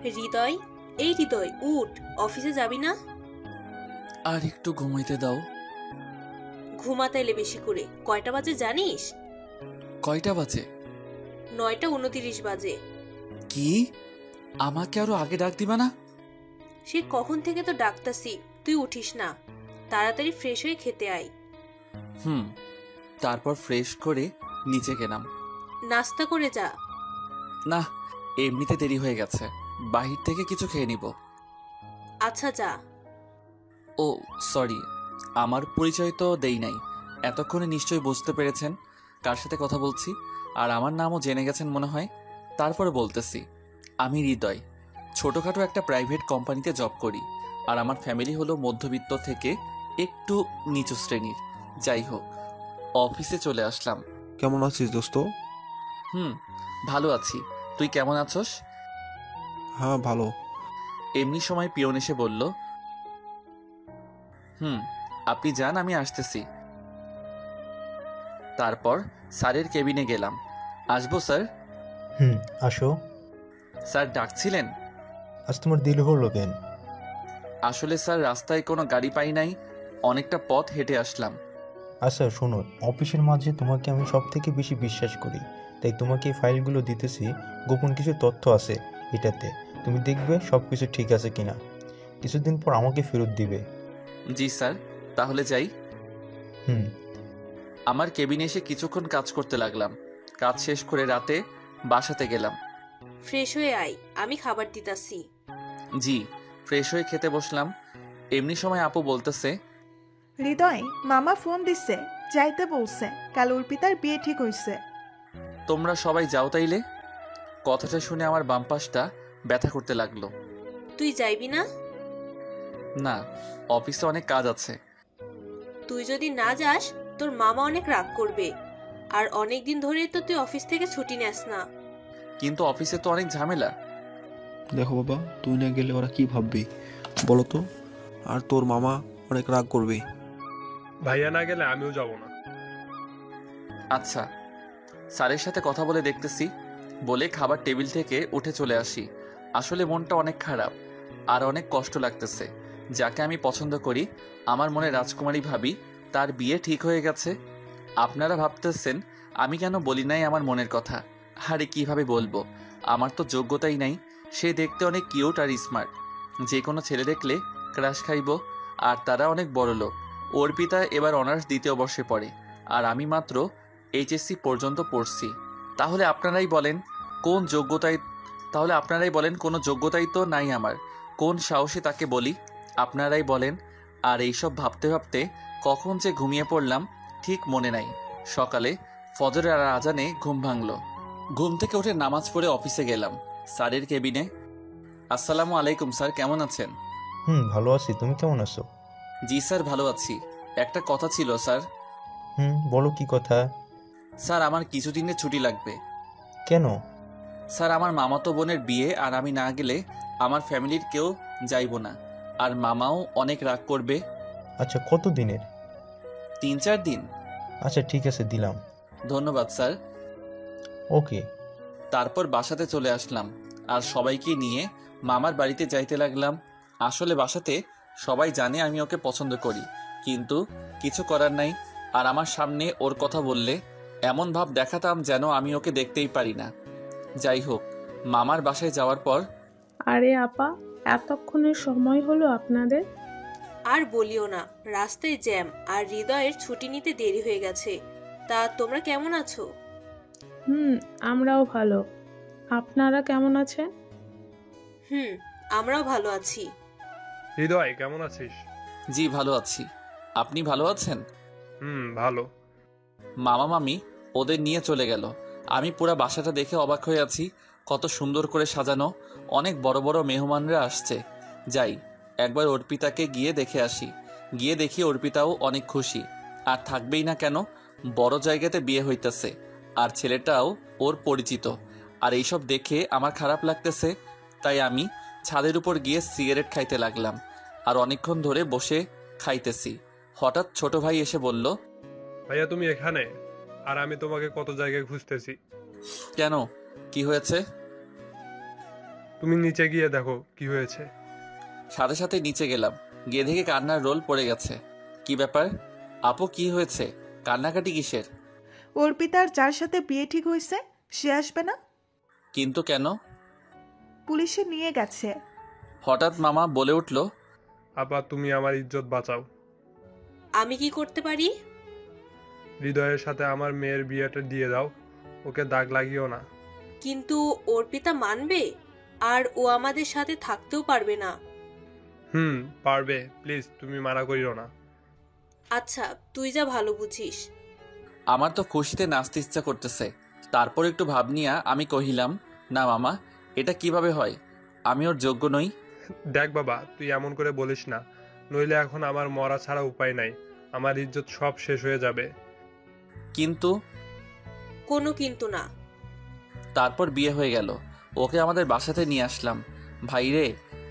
হৃদয়, এই হৃদয় উঠ, অফিসে যাবি না? আর একটু ঘুমাইতে দাও। ঘুমাতে এলে বেশি করে। কয়টা বাজে জানিস? কয়টা বাজে? 9:29 বাজে। কি? আমাকে আরো আগে ডাক দিবা না? সে কখন থেকে তো ডাকতাছি, তুই উঠিস না। তাড়াতাড়ি ফ্রেশ হয়ে খেতে আয়। তারপর ফ্রেশ করে নিচে গেলাম। নাস্তা করে যা। না, এমনিতে দেরি হয়ে গেছে, বাহির থেকে কিছু খেয়ে নিব। আচ্ছা যা। ও সরি, আমার পরিচয় তো দেই নাই। এতক্ষণে নিশ্চয়ই বুঝতে পেরেছেন কার সাথে কথা বলছি, আর আমার নামও জেনে গেছেন মনে হয়। তারপরে বলতেছি, আমি হৃদয়, ছোটখাটো একটা প্রাইভেট কোম্পানিতে জব করি, আর আমার ফ্যামিলি হলো মধ্যবিত্ত থেকে একটু নিচু শ্রেণীর। যাই হোক, অফিসে চলে আসলাম। কেমন আছিস দোস্ত? ভালো আছি, তুই কেমন আছস? হ্যাঁ ভালো। এমনি সময় পিয়ন এসে বলল, আপনি যান, আমি আসতেছি। তারপর স্যারের কেবিনে গেলাম। আসবো স্যার? আসো। স্যার ডাকছিলেন? আজ তোমার দেরি হলো কেন? আসলে স্যার রাস্তায় কোনো গাড়ি পাই নাই, অনেকটা পথ হেঁটে আসলাম। আচ্ছা শোনো, অফিসের মাঝে তোমাকে আমি সব থেকে বেশি বিশ্বাস করি, তাই তোমাকে এই ফাইলগুলো দিতেছি। গোপন কিছু তথ্য আছে এটাতে, তুমি দেখবে সব কিছু ঠিক আছে কিনা। কিছুদিন পর আমাকে ফেরত দিবে। জি স্যার, তাহলে যাই। হুম। আমার কেবিনে এসে কিছুক্ষণ কাজ করতে লাগলাম। কাজ শেষ করে রাতে বাসাতে গেলাম। ফ্রেশ হয়ে আয়, আমি খাবার দিতাছি। জি, ফ্রেশ হয়ে খেতে বসলাম। এমনি সময় আপু বলতেছে, হৃদয়, মামা ফোন দিচ্ছে, যাইতে বলছে, কাল অর্পিতার বিয়ে ঠিক হইছে। তোমরা সবাই যাও তাইলে। কথাটা শুনে আমার বাম পাশটা ব্যথা করতে লাগলো। তুই যাইবি না? না, অফিসে অনেক কাজ আছে। তুই যদি না যাস তোর মামা অনেক রাগ করবে, আর অনেক দিন ধরে তো তুই অফিস থেকে ছুটি নেস না। কিন্তু অফিসে তো অনেক ঝামেলা। দেখো বাবা, তুই না গেলে ওরা কি ভাববে বলো তো? আর তোর মামা অনেক রাগ করবে। ভাইয়া না গেলে আমিও যাব না। আচ্ছা, স্যারের সাথে কথা বলে দেখতেছি বলে খাবার টেবিল থেকে উঠে চলে আসি। আসলে মনটা অনেক খারাপ আর অনেক কষ্ট লাগতেছে। যাকে আমি পছন্দ করি, আমার মনে রাজকুমারী ভাবি, তার বিয়ে ঠিক হয়ে গেছে। আপনারা ভাবতেছেন আমি কেন বলি নাই আমার মনের কথা। আরে কিভাবে বলবো, আমার তো যোগ্যতাই নাই। সে দেখতে অনেক কিউট আর স্মার্ট, যে কোনো ছেলে দেখলে ক্রাশ খাইব। আর তারা অনেক বড় লোক। অর্পিতা এবার অনার্স দ্বিতীয় বর্ষে পড়ে, আর আমি মাত্র এইচএসসি পর্যন্ত পড়ছি। তাহলে আপনারাই বলেন কোনো যোগ্যতাই তো নাই আমার। কোন সাহসে তাকে বলি, আপনারাই বলেন। আর এইসব ভাবতে ভাবতে কখন যে ঘুমিয়ে পড়লাম ঠিক মনে নাই। সকালে ফজরের আজানে ঘুম ভাঙল। ঘুম থেকে উঠে নামাজ পড়ে অফিসে গেলাম। স্যারের কেবিনে। আসসালামু আলাইকুম স্যার, কেমন আছেন? ভালো আছি, তুমি কেমন আছো? জি স্যার, ভালো আছি। একটা কথা ছিল স্যার। বলো কি কথা? স্যার, আমার কিছুদিনের ছুটি লাগবে। কেন? স্যার, আমার মামাতো বোনের বিয়ে, আর আমি না গেলে আমার ফ্যামিলির কেউ যাইব না, আর মামাও অনেক রাগ করবে। আচ্ছা, কত দিনের? 3-4 দিন। আচ্ছা ঠিক আছে, দিলাম। ধন্যবাদ স্যার। ওকে। তারপর বাসাতে চলে আসলাম আর সবাইকে নিয়ে মামার বাড়িতে যাইতে লাগলাম। আসলে বাসাতে সবাই জানে আমি ওকে পছন্দ করি, কিন্তু কিছু করার নাই। আর আমার সামনে ওর কথা বললে এমন ভাব দেখাতাম যেন আমি ওকে দেখতেই পারি না। যাই হোক, মামার বাসায় যাওয়ার পর, আরে আপা, এতক্ষণের সময় হলো আপনাদের? আর বলিও না, রাস্তায় জ্যাম আর হৃদয়ের ছুটি নিতে দেরি হয়ে গেছে। তা তোমরা কেমন আছো? আমরাও ভালো। আপনারা কেমন আছেন? আমরাও ভালো আছি। হৃদয়, কেমন আছিস? জি ভালো আছি। আপনি ভালো আছেন? ভালো। মামা মামি ওদের নিয়ে চলে গেল। আমি পুরা বাসাটা দেখে অবাক হয়ে আছি। কত সুন্দর করে সাজানো, অনেক বড় বড় মেহমানরা আসছে। যাই একবার অর্পিতাকে গিয়ে দেখে আসি। গিয়ে দেখি অর্পিতাও অনেক খুশি। আর থাকবেই না কেন, বড় জায়গাতে বিয়ে হইতেছে, আর ছেলেটাও ওর পরিচিত। আর এইসব দেখে আমার খারাপ লাগতেছে, তাই আমি ছাদের উপর গিয়ে সিগারেট খাইতে লাগলাম। আর অনেকক্ষণ ধরে বসে খাইতেছি। হঠাৎ ছোট ভাই এসে বলল, ভাইয়া তুমি এখানে? আর আমি তোমাকে কত জায়গায় খুঁজতেছি। কেন, কি হয়েছে? তুমি নিচে গিয়ে দেখো কি হয়েছে। সাথে সাথে নিচে গেলাম, গিয়ে দেখে কান্নার রোল পড়ে গেছে। কি ব্যাপার আপু, কি হয়েছে? কান্নাকাটি কিসের? অর্পিতার যার সাথে বিয়ে ঠিক হয়েছে সে আসবে না, কিন্তু কেন? পুলিশে নিয়ে গেছে। হঠাৎ মামা বলে উঠল, আপা তুমি আমার ইজ্জত বাঁচাও। আমি কি করতে পারি? হৃদয়ের সাথে আমার মেয়ের বিয়েটা দিয়ে দাও, ওকে দাগ লাগিও না। কিন্তু অর্পিতা মানবে, আর ও আমাদের সাথে থাকতেও পারবে না। পারবে, প্লিজ তুমি মানা করিও না। আচ্ছা, তুই যা ভালো বুঝিস। আমার তো খুশিতে নাচতে ইচ্ছা করতেছে। তারপর একটু ভাব নিয়া আমি কহিলাম, না মামা, এটা কিভাবে হয়? আমি ওর যোগ্য নই। দেখ বাবা, তুই এমন করে বলিস না, নইলে এখন আমার মরা ছাড়া উপায় নাই, আমার ইজ্জত সব শেষ হয়ে যাবে। কিন্তু কোনো কিন্তু না। তারপর বিয়ে হয়ে গেল, ওকে আমাদের বাসাতে নিয়ে আসলাম। ভাইরে,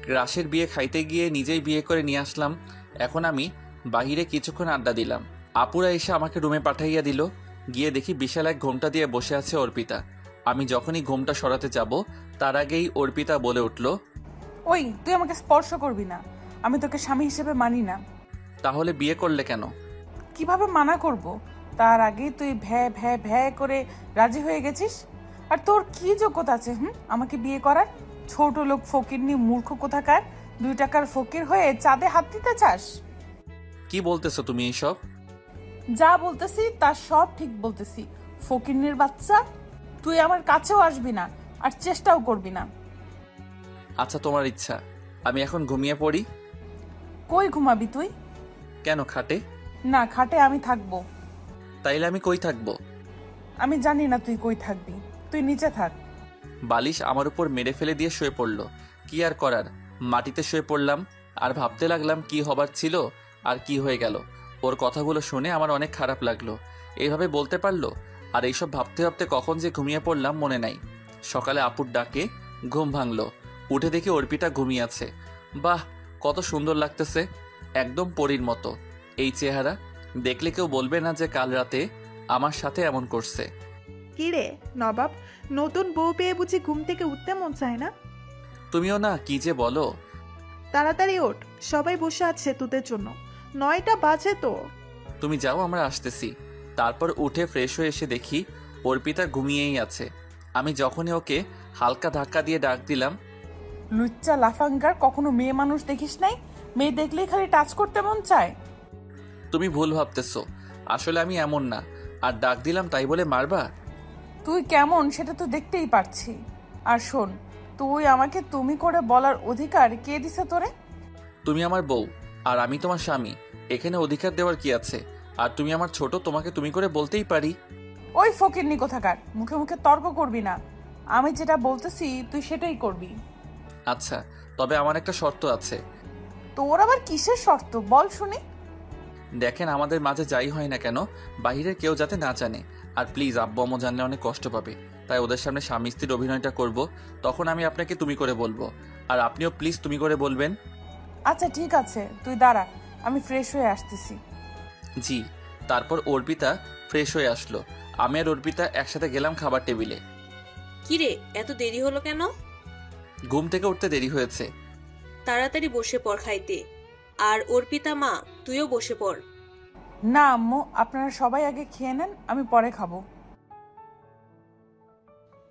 ক্রাশের বিয়ে খাইতে গিয়ে নিজেই বিয়ে করে নিয়ে আসলাম। এখন আমি বাহিরে কিছুক্ষণ আড্ডা দিলাম। আপুরা এসে আমাকে রুমে পাঠাইয়া দিল। গিয়ে দেখি বিশাল এক ঘোমটা দিয়ে বসে আছে অর্পিতা। আমি যখনই ঘোমটা সরাতে যাব, তার আগেই অর্পিতা বলে উঠল, ওই তুই আমাকে স্পর্শ করবি না, আমি তোকে স্বামী হিসেবে মানি না। তাহলে বিয়ে করলে কেন? কিভাবে মানা করব? তার আগেই তুই ভ্যা ভ্যা ভ্যা করে রাজি হয়ে গেছিস। আর তোর কি যোগ্যতা আছে আমাকে বিয়ে করার? ছোট লোক ফকিরনি মূর্খ কোথাকার, 2 টাকার ফকির হয়ে চাঁদে হাত দিতে চাস? কি বলতেছো তুমি এইসব? যা বলতেছি তার সব ঠিক বলতেছি। ফকিরনির বাচ্চা, তুই আমার কাছেও আসবি না, আর চেষ্টাও করবি না। আচ্ছা, তোমার ইচ্ছা। আমি এখন ঘুমিয়ে পড়ি। কই ঘুমাবি তুই? কেন, খাটে? না, খাটে আমি থাকবো। তাইলে আমি কই থাকবো? আমি জানি না তুই কই থাকবি, তুই নিচে থাক। বালিশ আমার উপর মেরে ফেলে দিয়ে শুয়ে পড়ল। কি আর করার, মাটিতে শুয়ে পড়লাম। আর ভাবতে লাগলাম কি হবার ছিল আর কি হয়ে গেল। ওর কথাগুলো শুনে আমার অনেক খারাপ লাগলো। এইভাবে বলতে পারলো? আর এইসব ভাবতে ভাবতে কখন যে ঘুমিয়ে পড়লাম মনে নাই। সকালে আপুর ডাকে ঘুম ভাঙলো। উঠে দেখি অর্পিতা ঘুমিয়ে আছে। বাহ, কত সুন্দর লাগতেছে, একদম পরীর মতো। এই চেহারা দেখলে কেউ বলবে না যে কাল রাতে আমার সাথে এমন করছে। কি রে নবাব, নতুন বউ পেয়ে বুঝি ঘুম থেকে উঠতে মন চায় না? তুমিও না কি যে বলো। তাড়াতাড়ি ওঠ, সবাই বসে আছে তোদের জন্য, 9টা বাজে তো। তুমি যাও, আমরা আসতেছি। তারপর উঠে ফ্রেশ হয়ে এসে দেখি অর্পিতা ঘুমিয়েই আছে। আমি যখনই ওকে হালকা ধাক্কা দিয়ে ডাক দিলাম, লুচ্চা লাফাঙ্গার, কখনো মেয়ে মানুষ দেখিস নাই? মেয়ে দেখলেই খালি টাচ করতে মন চায়। তুমি ভুল ভাবতেছো, আসলে আমি এমন না। আর ডাক দিলাম তাই বলে মারবা? তুই কেমন সেটা তো দেখতেই পারছি। আর শোন, তুই আমাকে তুমি করে বলার অধিকার কে দিছে তোরে? তুমি আমার বউ আর আমি তোমার স্বামী, এখানে অধিকার দেওয়ার কি আছে? আর তুমি আমার ছোট, তোমাকে তুমি করে বলতেই পারি। ওই ফকিরনি কোথাকার, মুখে মুখে তর্ক করবি না। আমি যেটা বলতেছি তুই সেটাই করবি। আচ্ছা, তবে আমার একটা শর্ত আছে। তোর আবার কিসের শর্ত বল শুনি। দেখেন, আমাদের মাঝে যাই হয় না কেন, বাহিরের কেউ যাতে না জানে। আর প্লিজ, আব্বু আম্মু জানলে অনেক কষ্ট পাবে, তাই ওদের সামনে স্বামী স্ত্রীর অভিনয়টা করব। তখন আমি আপনাকে তুমি করে বলবো, আর আপনিও প্লিজ তুমি করে বলবেন। আচ্ছা ঠিক আছে, তুই দাঁড়া, আমি ফ্রেশ হয়ে আসতেছি। জি। তারপর অর্পিতা ফ্রেশ হয়ে আসলো। আমি আর অর্পিতা একসাথে গেলাম খাবার টেবিলে। কিরে, এত দেরি হলো কেন? ঘুম থেকে উঠতে দেরি হয়েছে। তাড়াতাড়ি বসে পড় খাইতে। আর অর্পিতা মা, তুইও বসে পড়। না আম্মু, আপনারা সবাই আগে খেয়ে নেন, আমি পরে খাবো।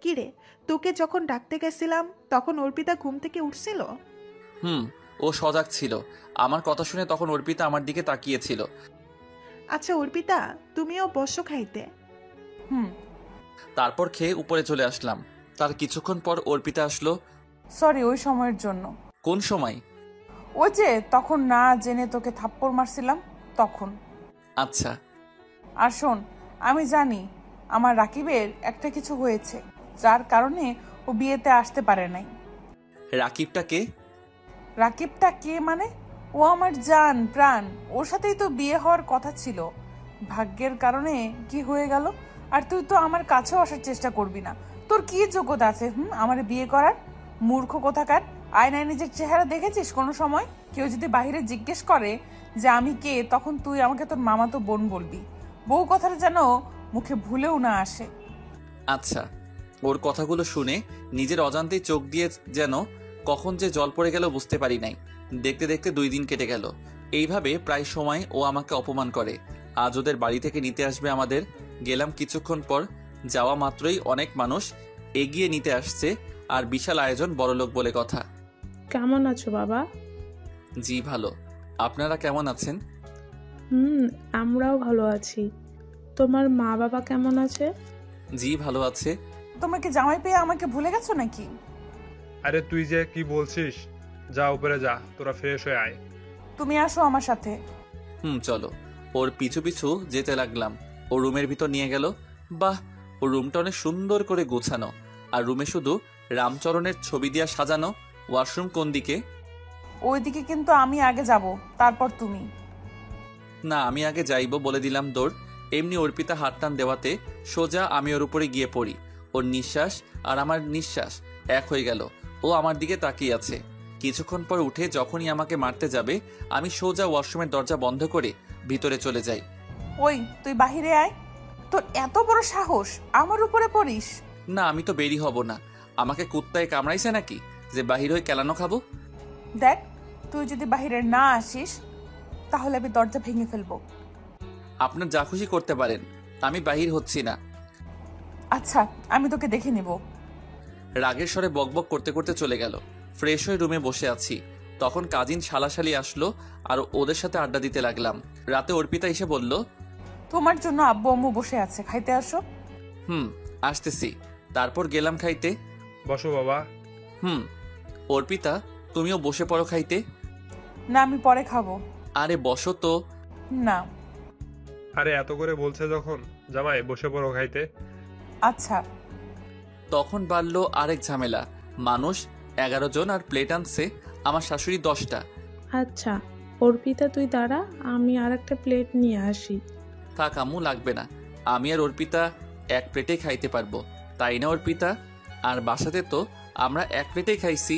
কি রে, তোকে যখন ডাকতে গেছিলাম তখন অর্পিতা ঘুম থেকে উঠছিল? ও সজাগ ছিল। আমার কথা শুনে তখন অর্পিতা আমার দিকে তাকিয়েছিল। আচ্ছা অর্পিতা, তুমিও বসো খাইতে। তারপর খেয়ে উপরে চলে আসলাম। তার কিছুক্ষণ পর অর্পিতা আসলো। সরি ওই সময়ের জন্য। কোন সময়? ওই যে তখন না জেনে তোকে থাপ্পড় মারছিলাম তখন। আচ্ছা। আর শোন, আমি জানি আমার রাকিবের একটা কিছু হয়েছে, যার কারণে ও বিয়েতে আসতে পারে নাই। রাকিবটা কে? রাকিবটা কে মানে? ও আমার জান প্রাণ, ওর সাথেই তো বিয়ে হওয়ার কথা ছিল। ভাগ্যের কারণে কি হয়ে গেল। আর তুই তো আমার কাছেও আসার চেষ্টা করবি না। তোর কি যোগ্যতা আছে আমার বিয়ে করার? মূর্খ কোথাকার, আয়নায় নিজের চেহারা দেখেছিস কোনো সময়? কেউ যদি বাইরে জিজ্ঞেস করে যে আমি কে, তখন তুই আমাকে তোর মামাতো বোন বলবি। বউ কথাটা যেন মুখে ভুলেও না আসে। আচ্ছা, ওর কথাগুলো শুনে নিজের অজান্তেই চোখ দিয়ে যেন কখন যে জল পড়ে গেল বুঝতে পারি নাই। দেখতে দেখতে 2 দিন কেটে গেল। এইভাবে প্রায় সময় ও আমাকে অপমান করে। আজ ওদের বাড়ি থেকে নিতে আসবে আমাদের। গেলাম কিছুক্ষণ পর, যাওয়া মাত্রই অনেক মানুষ এগিয়ে নিতে আসছে, আর বিশাল আয়োজন, বড়লোক বলে কথা। কেমন আছো বাবা? জি ভালো, আপনারা কেমন আছেন? আমরাও ভালো আছি। তোমার মা বাবা কেমন আছে? জি ভালো আছে। তোমরা কি জামাই পেয়ে আমাকে ভুলে গেছো নাকি? আরে তুই যে কি বলছিস, যা উপরে যা, তোরা ফ্রেশ হয়ে আয়। তুমি আসো আমার সাথে। চলো। ওর পিছু পিছু যেতে লাগলাম। ও রুমের ভিতর নিয়ে গেল। বাহ, ও রুমটা অনেক সুন্দর করে গোছানো, আর রুমে শুধু রামচরণের ছবি দিয়া সাজানো। ওয়াশরুম কোন দিকে? ওইদিকে, কিন্তু আমি আগে যাব, তারপর তুমি। না, আমি আগে যাইব বলে দিলাম দৌড়। এমনি অর্পিতা হাত টান দেওয়াতে সোজা আমি ওর উপরে গিয়ে পড়ি। ওর নিঃশ্বাস আর আমার নিঃশ্বাস এক হয়ে গেল। ও আমার দিকে তাকিয়ে আছে। কিছুক্ষণ পর উঠে যখনই আমাকে মারতে যাবে, আমি সোজা ওয়াশরুমের দরজা বন্ধ করে ভিতরে চলে যাই। ওই তুই বাহিরে আয়। তোর এত বড় সাহস আমার উপরে পড়িস? না, আমি তো বেরি হব না। আমাকে কুত্তায় কামড়াইছে নাকি যে বাহির হয়ে কেলানো খাবো? দেখ, তুই যদি বাহিরে না আসিস তাহলে আমি দরজা ভেঙে ফেলবো। আপনার যা খুশি করতে পারেন, আমি বাহির হচ্ছি না। আচ্ছা, আমি তোকে দেখে নেব। রাগের স্বরে বকবক করতে করতে চলে গেল। ফ্রেশ হয়ে রুমে বসে আছি, তখন কাজিন শালাশালি আসলো আর ওদের সাথে আড্ডা দিতে লাগলাম। রাতে অর্পিতা এসে বলল, তোমার জন্য আব্বু আম্মু বসে আছে, খাইতে আসো। আসতেছি। তারপর গেলাম খাইতে। বসো বাবা। অর্পিতা, তুমিও বসে পড়ো খাইতে। না, আমি পরে খাবো। আরে বসো তো। না। আরে এত করে বলছে যখন, জামাই বসে পড়ো খাইতে। আচ্ছা। তখন বাড়লো আরেক ঝামেলা। মানুষ 11 জন আর প্লেট আনছে আমার শাশুড়ি 10টা। আচ্ছা অর্পিতা, তুই দাঁড়া, আমি আর একটা প্লেট নিয়ে আসি। থাক আম্মু, লাগবে না। আমি আর অর্পিতা এক প্লেটে খাইতে পারবো, তাই না অর্পিতা? আর বাসাতে তো আমরা এক প্লেটেই খাইছি।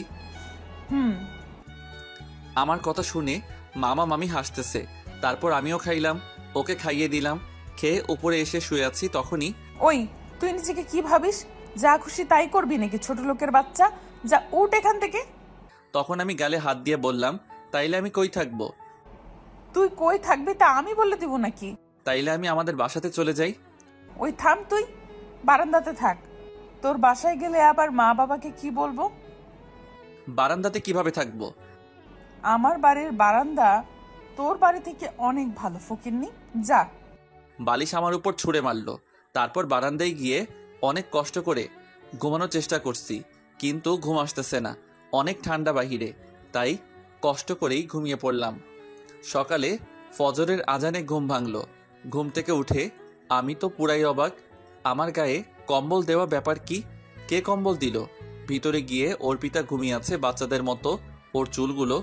আমার কথা শুনে মামা মামি হাসতেছে। তারপর আমিও খাইলাম, ওকে খাইয়ে দিলাম। খেয়ে উপরে এসে শুয়ে আছি, তখনই ওই তুই নিজেকে কি ভাবিস? যা খুশি তাই করবি নাকি ছোট লোকের বাচ্চা? যা উঠ এখান থেকে। তখন আমি গালে হাত দিয়ে বললাম, তাইলে আমি কই থাকবো? তুই কই থাকবি তা আমি বলে দিব নাকি? তাইলে আমি আমাদের বাসাতে চলে যাই। ওই থাম, তুই বারান্দাতে থাক। তোর বাসায় গেলে আবার মা বাবাকে কি বলবো? বারান্দাতে কিভাবে থাকবো? আমার বাড়ির বারান্দা তোর বাড়ি থেকে অনেক ভালো, ফকিন্নি। যা। বালিশ আমার উপর ছুঁড়ে মারলো। তারপর বারান্দায় গিয়ে অনেক কষ্ট করে ঘুমানোর চেষ্টা করছি, কিন্তু ঘুম আসতেছে না। অনেক ঠান্ডা বাহিরে, তাই কষ্ট করেই ঘুমিয়ে পড়লাম। সকালে ফজরের আজানে ঘুম ভাঙলো। ঘুম থেকে উঠে আমি তো পুরাই অবাক। আমার গায়ে কম্বল দেওয়া ব্যাপার কি? কে কম্বল দিল? ভিতরে গিয়ে অর্পিতা ঘুমিয়ে আছে বাচ্চাদের মতো। ওর চুলগুলো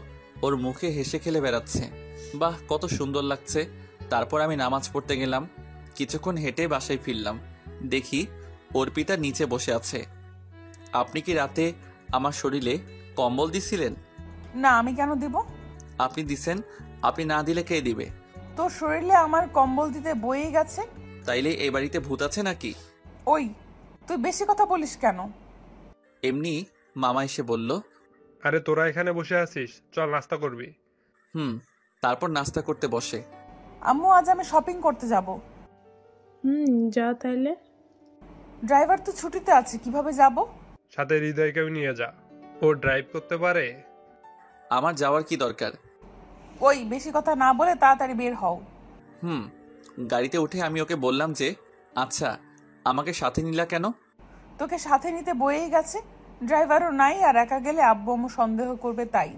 ওর মুখে হেসে খেলে বেড়াচ্ছে। বাহ, কত সুন্দর লাগছে। তারপর আমি নামাজ পড়তে গেলাম। কিছুক্ষণ হেঁটে বাসায় ফিরলাম, দেখি অর্পিতা নিচে বসে আছে। আপনি কি রাতে আমার শরীরে কম্বল দিছিলেন? না, আমি কেন দিব? আপনি দিছেন, আপনি না দিলে কে দিবে? তোর শরীরে আমার কম্বল দিতে বয়েই গেছে। তাইলে এই বাড়িতে ভূত আছে নাকি? ওই তুই বেশি কথা বলিস কেন? এমনি মামা এসে বলল। আরে তোরা এখানে বসে আছিস, চল নাস্তা করবি। তারপর নাস্তা করতে বসে। আম্মু, আজ আমি শপিং করতে যাব। যা তাইলে। ড্রাইভার তো ছুটিতে আছে, কিভাবে যাব? সাথে হৃদয়কেও নিয়ে যা, ও ড্রাইভ করতে পারে। আমার যাওয়ার কি দরকার? ওই বেশি কথা না বলে তাড়াতাড়ি বের হও। গাড়িতে উঠে আমি ওকে বললাম যে, আচ্ছা আমাকে সাথে নিলা কেন? তোকে সাথে নিতে বয়েই গেছে, ড্রাইভারও নাই, আর একা গেলে আব্বু আম্মু সন্দেহ করবে তাই।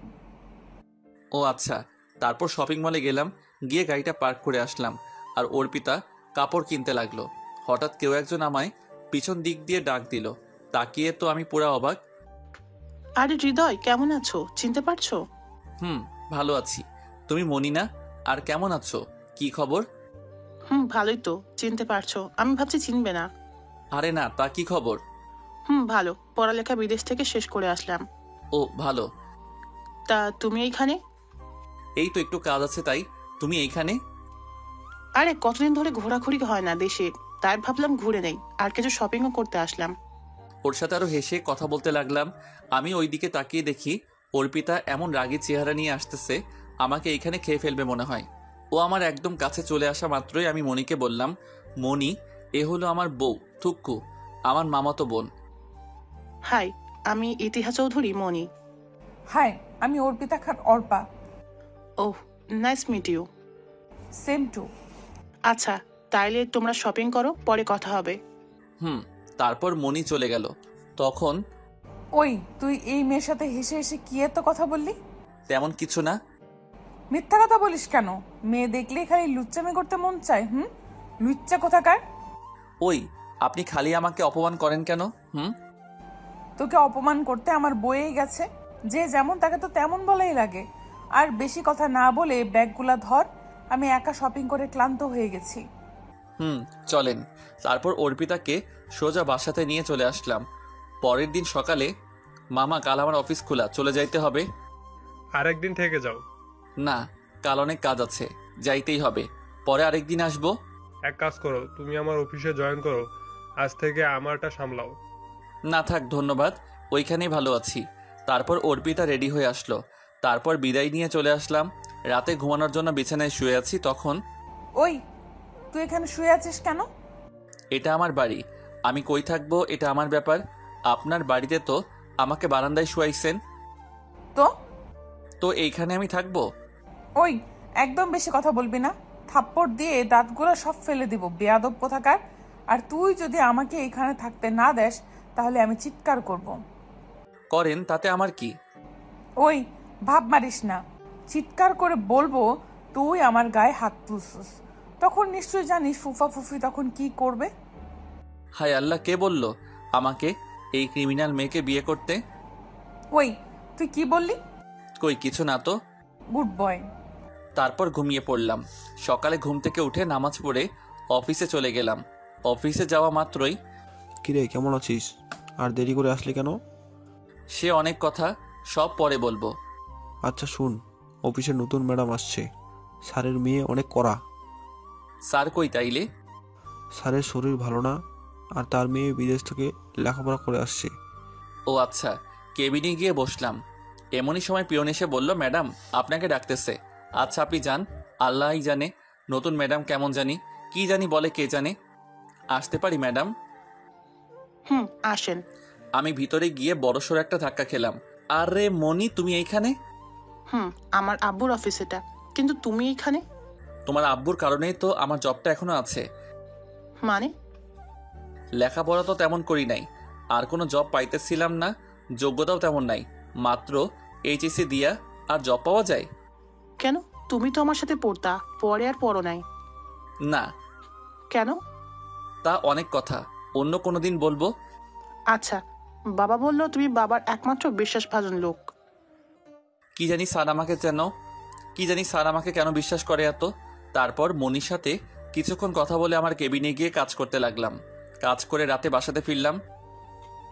ও আচ্ছা। তারপর শপিং মলে গেলাম, গিয়ে গাড়িটা পার্ক করে আসলাম। আর অর্পিতা কাপড় কিনতে লাগলো। হঠাৎ কেউ একজন আমায় পিছন দিক দিয়ে ডাক দিল। তাকিয়ে তো আমি পুরা অবাক। আরে হৃদয়, কেমন আছো? চিনতে পারছো? ভালো আছি। তুমি মনি না? আর কেমন আছো? কি খবর? ভালোই তো। চিনতে পারছো? আমি ভাবছি চিনবে না। আরে না, তা কি খবর? ভালো। পড়ালেখা বিদেশ থেকে শেষ করে আসলাম। ও ভালো। তা তুমি এইখানে? এই তো একটু কাজ আছে, তাই। তুমি এইখানে? আরে কতদিন ধরে ঘোরাঘুরি হয় না দেশে, তাই ভাবলাম ঘুরে নেই, আর কিছু শপিংও করতে আসলাম। ওর সাথে আরো হেসে কথা বলতে লাগলাম। আমি ওই দিকে তাকিয়ে দেখি অর্পিতা এমন রাগী চেহারা নিয়ে আসতেছে, আমাকে এইখানে খেয়ে ফেলবে মনে হয়। ও আমার একদম কাছে চলে আসা মাত্রই আমি মনিকে বললাম, মনি, এ হলো আমার বউ থুক্কু, আমার মামাতো বোন। হাই, আমি ইতিহা চৌধুরী, মনি। হাই, আমি Arpita Khan, Arpa. Oh, nice meet you. Same too. আচ্ছা, তাইলে তোমরা শপিং করো, পরে কথা হবে। তারপর মনি চলে গেল। তখন ওই, তুই এই মেয়ের সাথে হেসে হেসে কি এত কথা বললি? তেমন কিছু না। মিথ্যা কথা বলিস কেন? মেয়ে দেখলেই খালি লুচ্চামি করতে মন চায়। লুচ্চা কোথাকার। ওই, আপনি খালি আমাকে অপমান করেন কেন? তোকে অপমান করতে আমার বয়েই গেছে। যে যেমন তাকে তো তেমন বলাই লাগে। আর বেশি কথা না বলে ব্যাগগুলা ধর, আমি একা শপিং করে ক্লান্ত হয়ে গেছি। চলেন। তারপর অর্পিতাকে সোজা বাসাতে নিয়ে চলে আসলাম। পরের দিন সকালে, মামা কাল আমার অফিস খোলা, চলে যাইতে হবে। আরেকদিন থেকে যাও। না, কাল অনেক কাজ আছে, যাইতেই হবে, পরে আরেকদিন আসবো। এক কাজ করো, তুমি আমার অফিসে জয়েন করো, আজ থেকে আমারটা সামলাও। না থাক, ধন্যবাদ, ওইখানেই ভালো আছি। তারপর অর্পিতা রেডি হয়ে আসলো। তারপর বিদায় নিয়ে চলে আসলাম। রাতে ঘুমানোর জন্য বিছানায় শুয়ে আছি, তখন ওই, তুই এখানে শুয়ে আছিস কেন? এটা আমার বাড়ি, আমি কই থাকবো এটা আমার ব্যাপার। আপনার বাড়িতে তো আমাকে বারান্দায় শুয়াইছেন, তো তো এইখানে আমি থাকবো? ওই, একদম বেশি কথা বলবি না। থাপ্পড় দিয়ে দাঁতগুলো সব ফেলে দিব, বেয়াদব কোথাকার। আর তুই যদি আমাকে এখানে থাকতে না দেস, তাহলে আমি চিৎকার করব। করেন, তাতে আমার কি? ওই, ভাব মারিস না। চিৎকার করে বলবো তুই আমার গায়ে হাত তুলছিস, তখন নিশ্চয়ই জানিস ফুফা ফুফি তখন কি করবে। হায় আল্লাহ, কে বলল আমাকে এই ক্রিমিনাল মেয়েকে বিয়ে করতে? ওই, তুই কি বললি? কই কিছু না তো। Good boy. তারপর ঘুমিয়ে পড়লাম। সকালে ঘুম থেকে উঠে নামাজ পড়ে অফিসে চলে গেলাম। অফিসে যাওয়া মাত্রই, কিরে কেমন আছিস? আর দেরি করে আসলি কেন? সে অনেক কথা, সব পরে বলবো। আচ্ছা শুন, অফিসে নতুন ম্যাডাম আসছে। স্যারের মেয়ে অনেক কড়া। স্যার কই তাইলে? স্যারের শরীর ভালো না, আর তার মেয়ে বিদেশ থেকে লেখাপড়া করে আসছে। ও আচ্ছা। কেবিনে গিয়ে বসলাম। এমনই সময় পিয়ন এসে বলল, ম্যাডাম আপনাকে ডাকতেছে। আচ্ছা আপনি যান, আল্লাহই জানে নতুন ম্যাডাম কেমন জানি, কি জানি বলে, কে জানে। আসতে পারি ম্যাডাম? আসেন। আমি ভিতরে গিয়ে বড়সড় একটা ধাক্কা খেলাম। আরে মনি, তুমি এইখানে? আমার আব্বুর অফিস এটা, কিন্তু তুমি এখানে? তোমার আব্বুর কারণেই তো আমার জবটা এখনো আছে। মানে? লেখাপড়া তো তেমন করি নাই, আর কোনো জব পাইতেছিলাম না, যোগ্যতাও তেমন নাই, মাত্র এইচএসসি দিয়া আর জব পাওয়া যায়? কেন, তুমি তো আমার সাথে পড়তা, পরে আর পড়ো নাই। না। কেন? তা অনেক কথা, অন্য কোনো দিন বলবো। আচ্ছা, বাবা বলল তুমি বাবার একমাত্র বিশ্বাসভাজন লোক। কি জানি স্যার আমাকে কেন বিশ্বাস করে এত। তারপর মনির সাথে কিছুক্ষণ কথা বলে আমার কেবিনে গিয়ে কাজ করতে লাগলাম। কাজ করে রাতে বাসাতে ফিরলাম।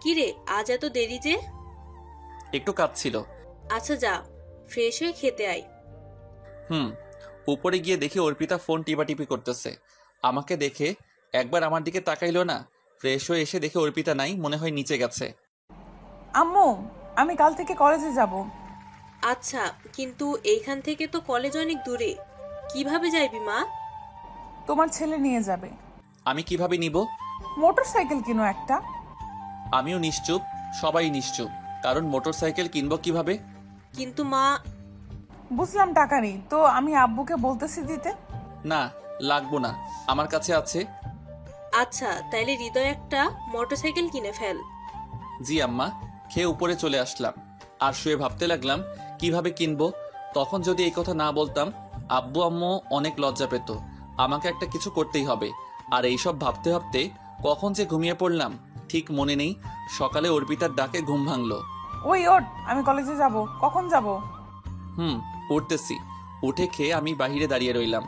কিরে, আজ এত দেরি যে? একটু কাজ ছিল। আচ্ছা যা, ফ্রেশ হয়ে খেতে আয়। উপরে গিয়ে দেখি অর্পিতা ফোন টিপাটিপি করতেছে। আমাকে দেখে একবার আমার দিকে তাকাইলো না। ফ্রেশ হয়ে এসে দেখে অর্পিতা নাই, মনে হয় নিচে গেছে। আম্মু, আমি কাল থেকে কলেজে যাব। আচ্ছা, কিন্তু এইখান থেকে তো কলেজ অনেক দূরে, কিভাবে যাইবি মা? তোমার ছেলে নিয়ে যাবে। আমি কিভাবে নিব? মোটর সাইকেল কিনো একটা। আমিও নিশ্চুপ, সবাই নিশ্চুপ, কারণ মোটর সাইকেল কিনবো কিভাবে? কিন্তু মা। বুঝলাম টাকা নেই, তো আমি আব্বুকে বলতেছি দিতে। না, লাগবো না, আমার কাছে আছে। আচ্ছা, তাইলে হৃদয় একটা মোটরসাইকেল কিনে ফেল। জি আম্মা। খেয়ে উপরে চলে আসলাম, আর শুয়ে ভাবতে লাগলাম কিভাবে কিনবো। তখন যদি এই কথা না বলতাম, আব্বু আম্মু অনেক লজ্জা পেত। আমাকে একটা কিছু করতেই হবে। আর এইসব ভাবতে ভাবতে কখন যে ঘুমিয়ে পড়লাম ঠিক মনে নেই। সকালে অর্পিতার ডাকে ঘুম ভাঙলো। ওই ওঠ, আমি কলেজে যাব। কখন যাব? উঠতেছি। উঠে খেয়ে আমি বাহিরে দাঁড়িয়ে রইলাম।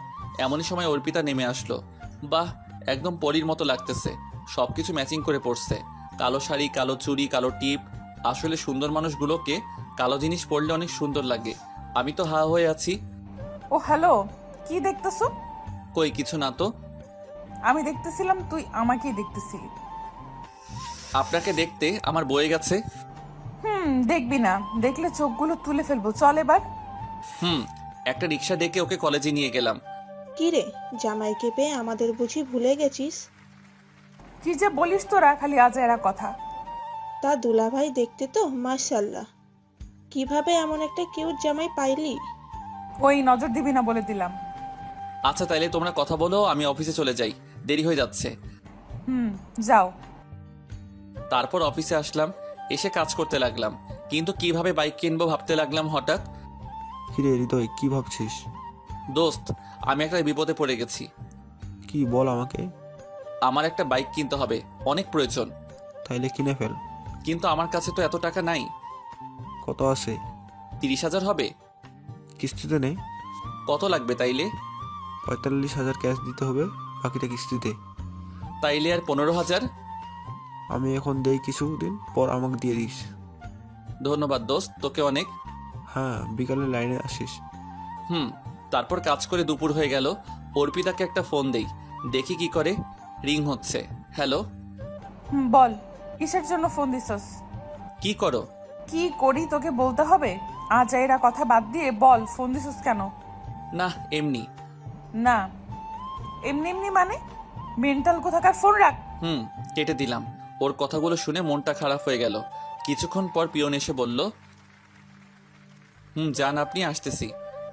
এমনই সময় অর্পিতা নেমে আসলো। বাহ, একদম পরীর মতো লাগতেছে, সবকিছু ম্যাচিং করে পড়ছে। কালো শাড়ি, কালো চুড়ি, কালো টিপ। আসলে সুন্দর মানুষগুলোকে কালো জিনিস পরলে অনেক সুন্দর লাগে। আমি তো হা হয়ে আছি। ও হ্যালো, কি দেখতেছো? কই কিছু না তো। আমি দেখতেছিলাম তুই আমাকেই দেখতেছিলি। আপনাকে দেখতে আমার বয়ে গেছে। দেখবি না, দেখলে চোখগুলো তুলে ফেলবো। চল এবার। একটা রিক্সা ডেকে ওকে কলেজে নিয়ে গেলাম। কি রে, জামাইকে পেয়ে আমাদের বুঝি ভুলে গেছিস? কি যে বলিস তোরা, খালি আজাইরা কথা। তা দুলাভাই দেখতে তো মাশাআল্লাহ, কিভাবে এমন একটা কিউট জামাই পাইলি? ওই নজর দিবি না বলে দিলাম। আচ্ছা তাইলে তোমরা কথা বলো, আমি অফিসে চলে যাই, দেরি হয়ে যাচ্ছে। যাও। তারপর অফিসে আসলাম, এসে কাজ করতে লাগলাম, কিন্তু কিভাবে বাইক কিনবো ভাবতে লাগলাম। হঠাৎ, কিরে হৃদয়, কি ভাবছিস? দোস্ত, আমি একটা বিপদে পড়ে গেছি। কি বল আমাকে। আমার একটা বাইক কিনতে হবে, অনেক প্রয়োজন। তাইলে কিনে ফেল। কিন্তু আমার কাছে তো এত টাকা নাই। কত আছে? 30,000 হবে। কিস্তিতে নে। কত লাগবে তাইলে? 45,000 ক্যাশ দিতে হবে, বাকিটা কিস্তিতে। তাইলে আর 15,000? আমি এখন দেই, কিছুদিন পর আমাকে দিয়ে দিস। ধন্যবাদ দোস্ত, তোকে অনেক। হ্যাঁ, বিকালে লাইনে আসিস। তারপর কাজ করে দুপুর হয়ে গেল। অর্পিতাকে একটা ফোন দেই, দেখি কি করে। রিং হচ্ছে। হ্যালো। বল, কিসের জন্য ফোন দিছস? কি করো? কি করি তোকে বলতে হবে? আজাইরা কথা বাদ দিয়ে বল, ফোন দিছস কেন? না এমনি। না এমনি এমনি মানে? মেন্টাল কোথাকার, ফোন রাখ। কেটে দিলাম। ওর কথাগুলো শুনে মনটা খারাপ হয়ে গেল। কিছুক্ষণ পর পিয়ন এসে বলল, যান আপনি, আসতেছি।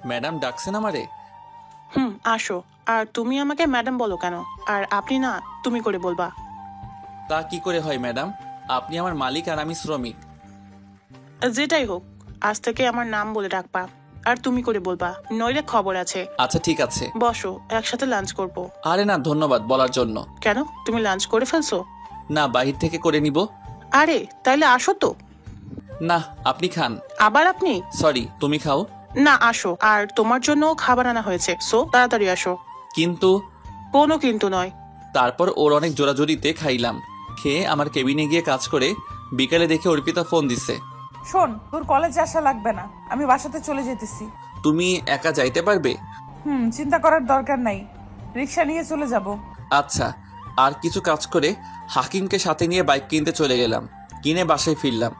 ম্যাডাম ডাকছেন আমারে? আসো। আর তুমি আমাকে ম্যাডাম বলো কেন? আর আপনি না, তুমি করে বলবা। তা কি করে হয় ম্যাডাম? আপনি আমার মালিক আর আমি শ্রমিক। যেটাই হোক, আজ থেকে আমার নাম বলে ডাকবা, আর তুমি করে বলবা, নইলে খবর আছে। আচ্ছা ঠিক আছে। বসো, একসাথে লাঞ্চ করব। আরে না, ধন্যবাদ বলার জন্য। কেন, তুমি লাঞ্চ করে ফেলছো? না, বাহির থেকে করে নিব। আরে তাইলে আসো তো। না, আপনি খান। আবার আপনি? সরি, তুমি খাও। না, আসো। আর তোমার জন্য খাবার আনা হয়েছে, সো তাড়াতাড়ি আসো। কিন্তু? কোনো কিন্তু নয়। তারপর ওর অনেক জোরাজোরিতে খাইলাম। খেয়ে আমার কেবিনে গিয়ে কাজ করে বিকালে দেখে অর্পিতা ফোন দিছে। শোন, তোর কলেজে আসা লাগবে না, আমি বাসাতে চলে যেতেছি। তুমি একা যাইতে পারবে? চিন্তা করার দরকার নাই, রিক্সা নিয়ে চলে যাব। আচ্ছা। আর কিছু কাজ করে হাকিমকে সাথে নিয়ে বাইক কিনতে চলে গেলাম। কিনে বাসায় ফিরলাম।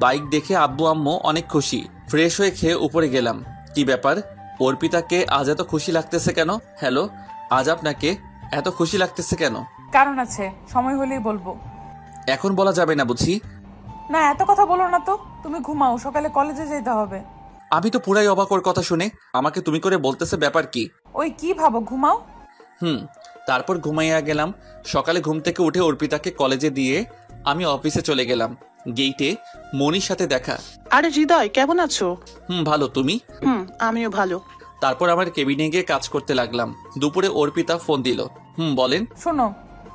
বাইক দেখে আব্বু আম্মু অনেক খুশি। ফ্রেশ হয়ে খেয়ে উপরে গেলাম। কি ব্যাপার, অর্পিতাকে আজ এত খুশি লাগতেছে কেন? হ্যালো, আজ আপনাকে এত খুশি লাগতেছে কেন? কারণ আছে, সময় হলেই বলবো। এখন বলা যাবে না বুঝি? না, এত কথা বলো না তো। তুমি ঘুমাও, সকালে কলেজে যেতে হবে। আমি তো পুরাই অবাক ওর কথা শুনে। আমাকে তুমি করে বলতেছে, ব্যাপার কি? ওই কি ভাবো, ঘুমাও। তারপর ঘুমাইয়া গেলাম। সকালে ঘুম থেকে উঠে অর্পিতাকে কলেজে দিয়ে আমি অফিসে চলে গেলাম। গেইটে মনির সাথে দেখা। আরে হৃদয়, কেমন আছো? ভালো, তুমি? আমিও ভালো। তারপর আমার কেবিনে গিয়ে কাজ করতে লাগলাম। দুপুরে অর্পিতা ফোন দিল। বলেন। শোনো,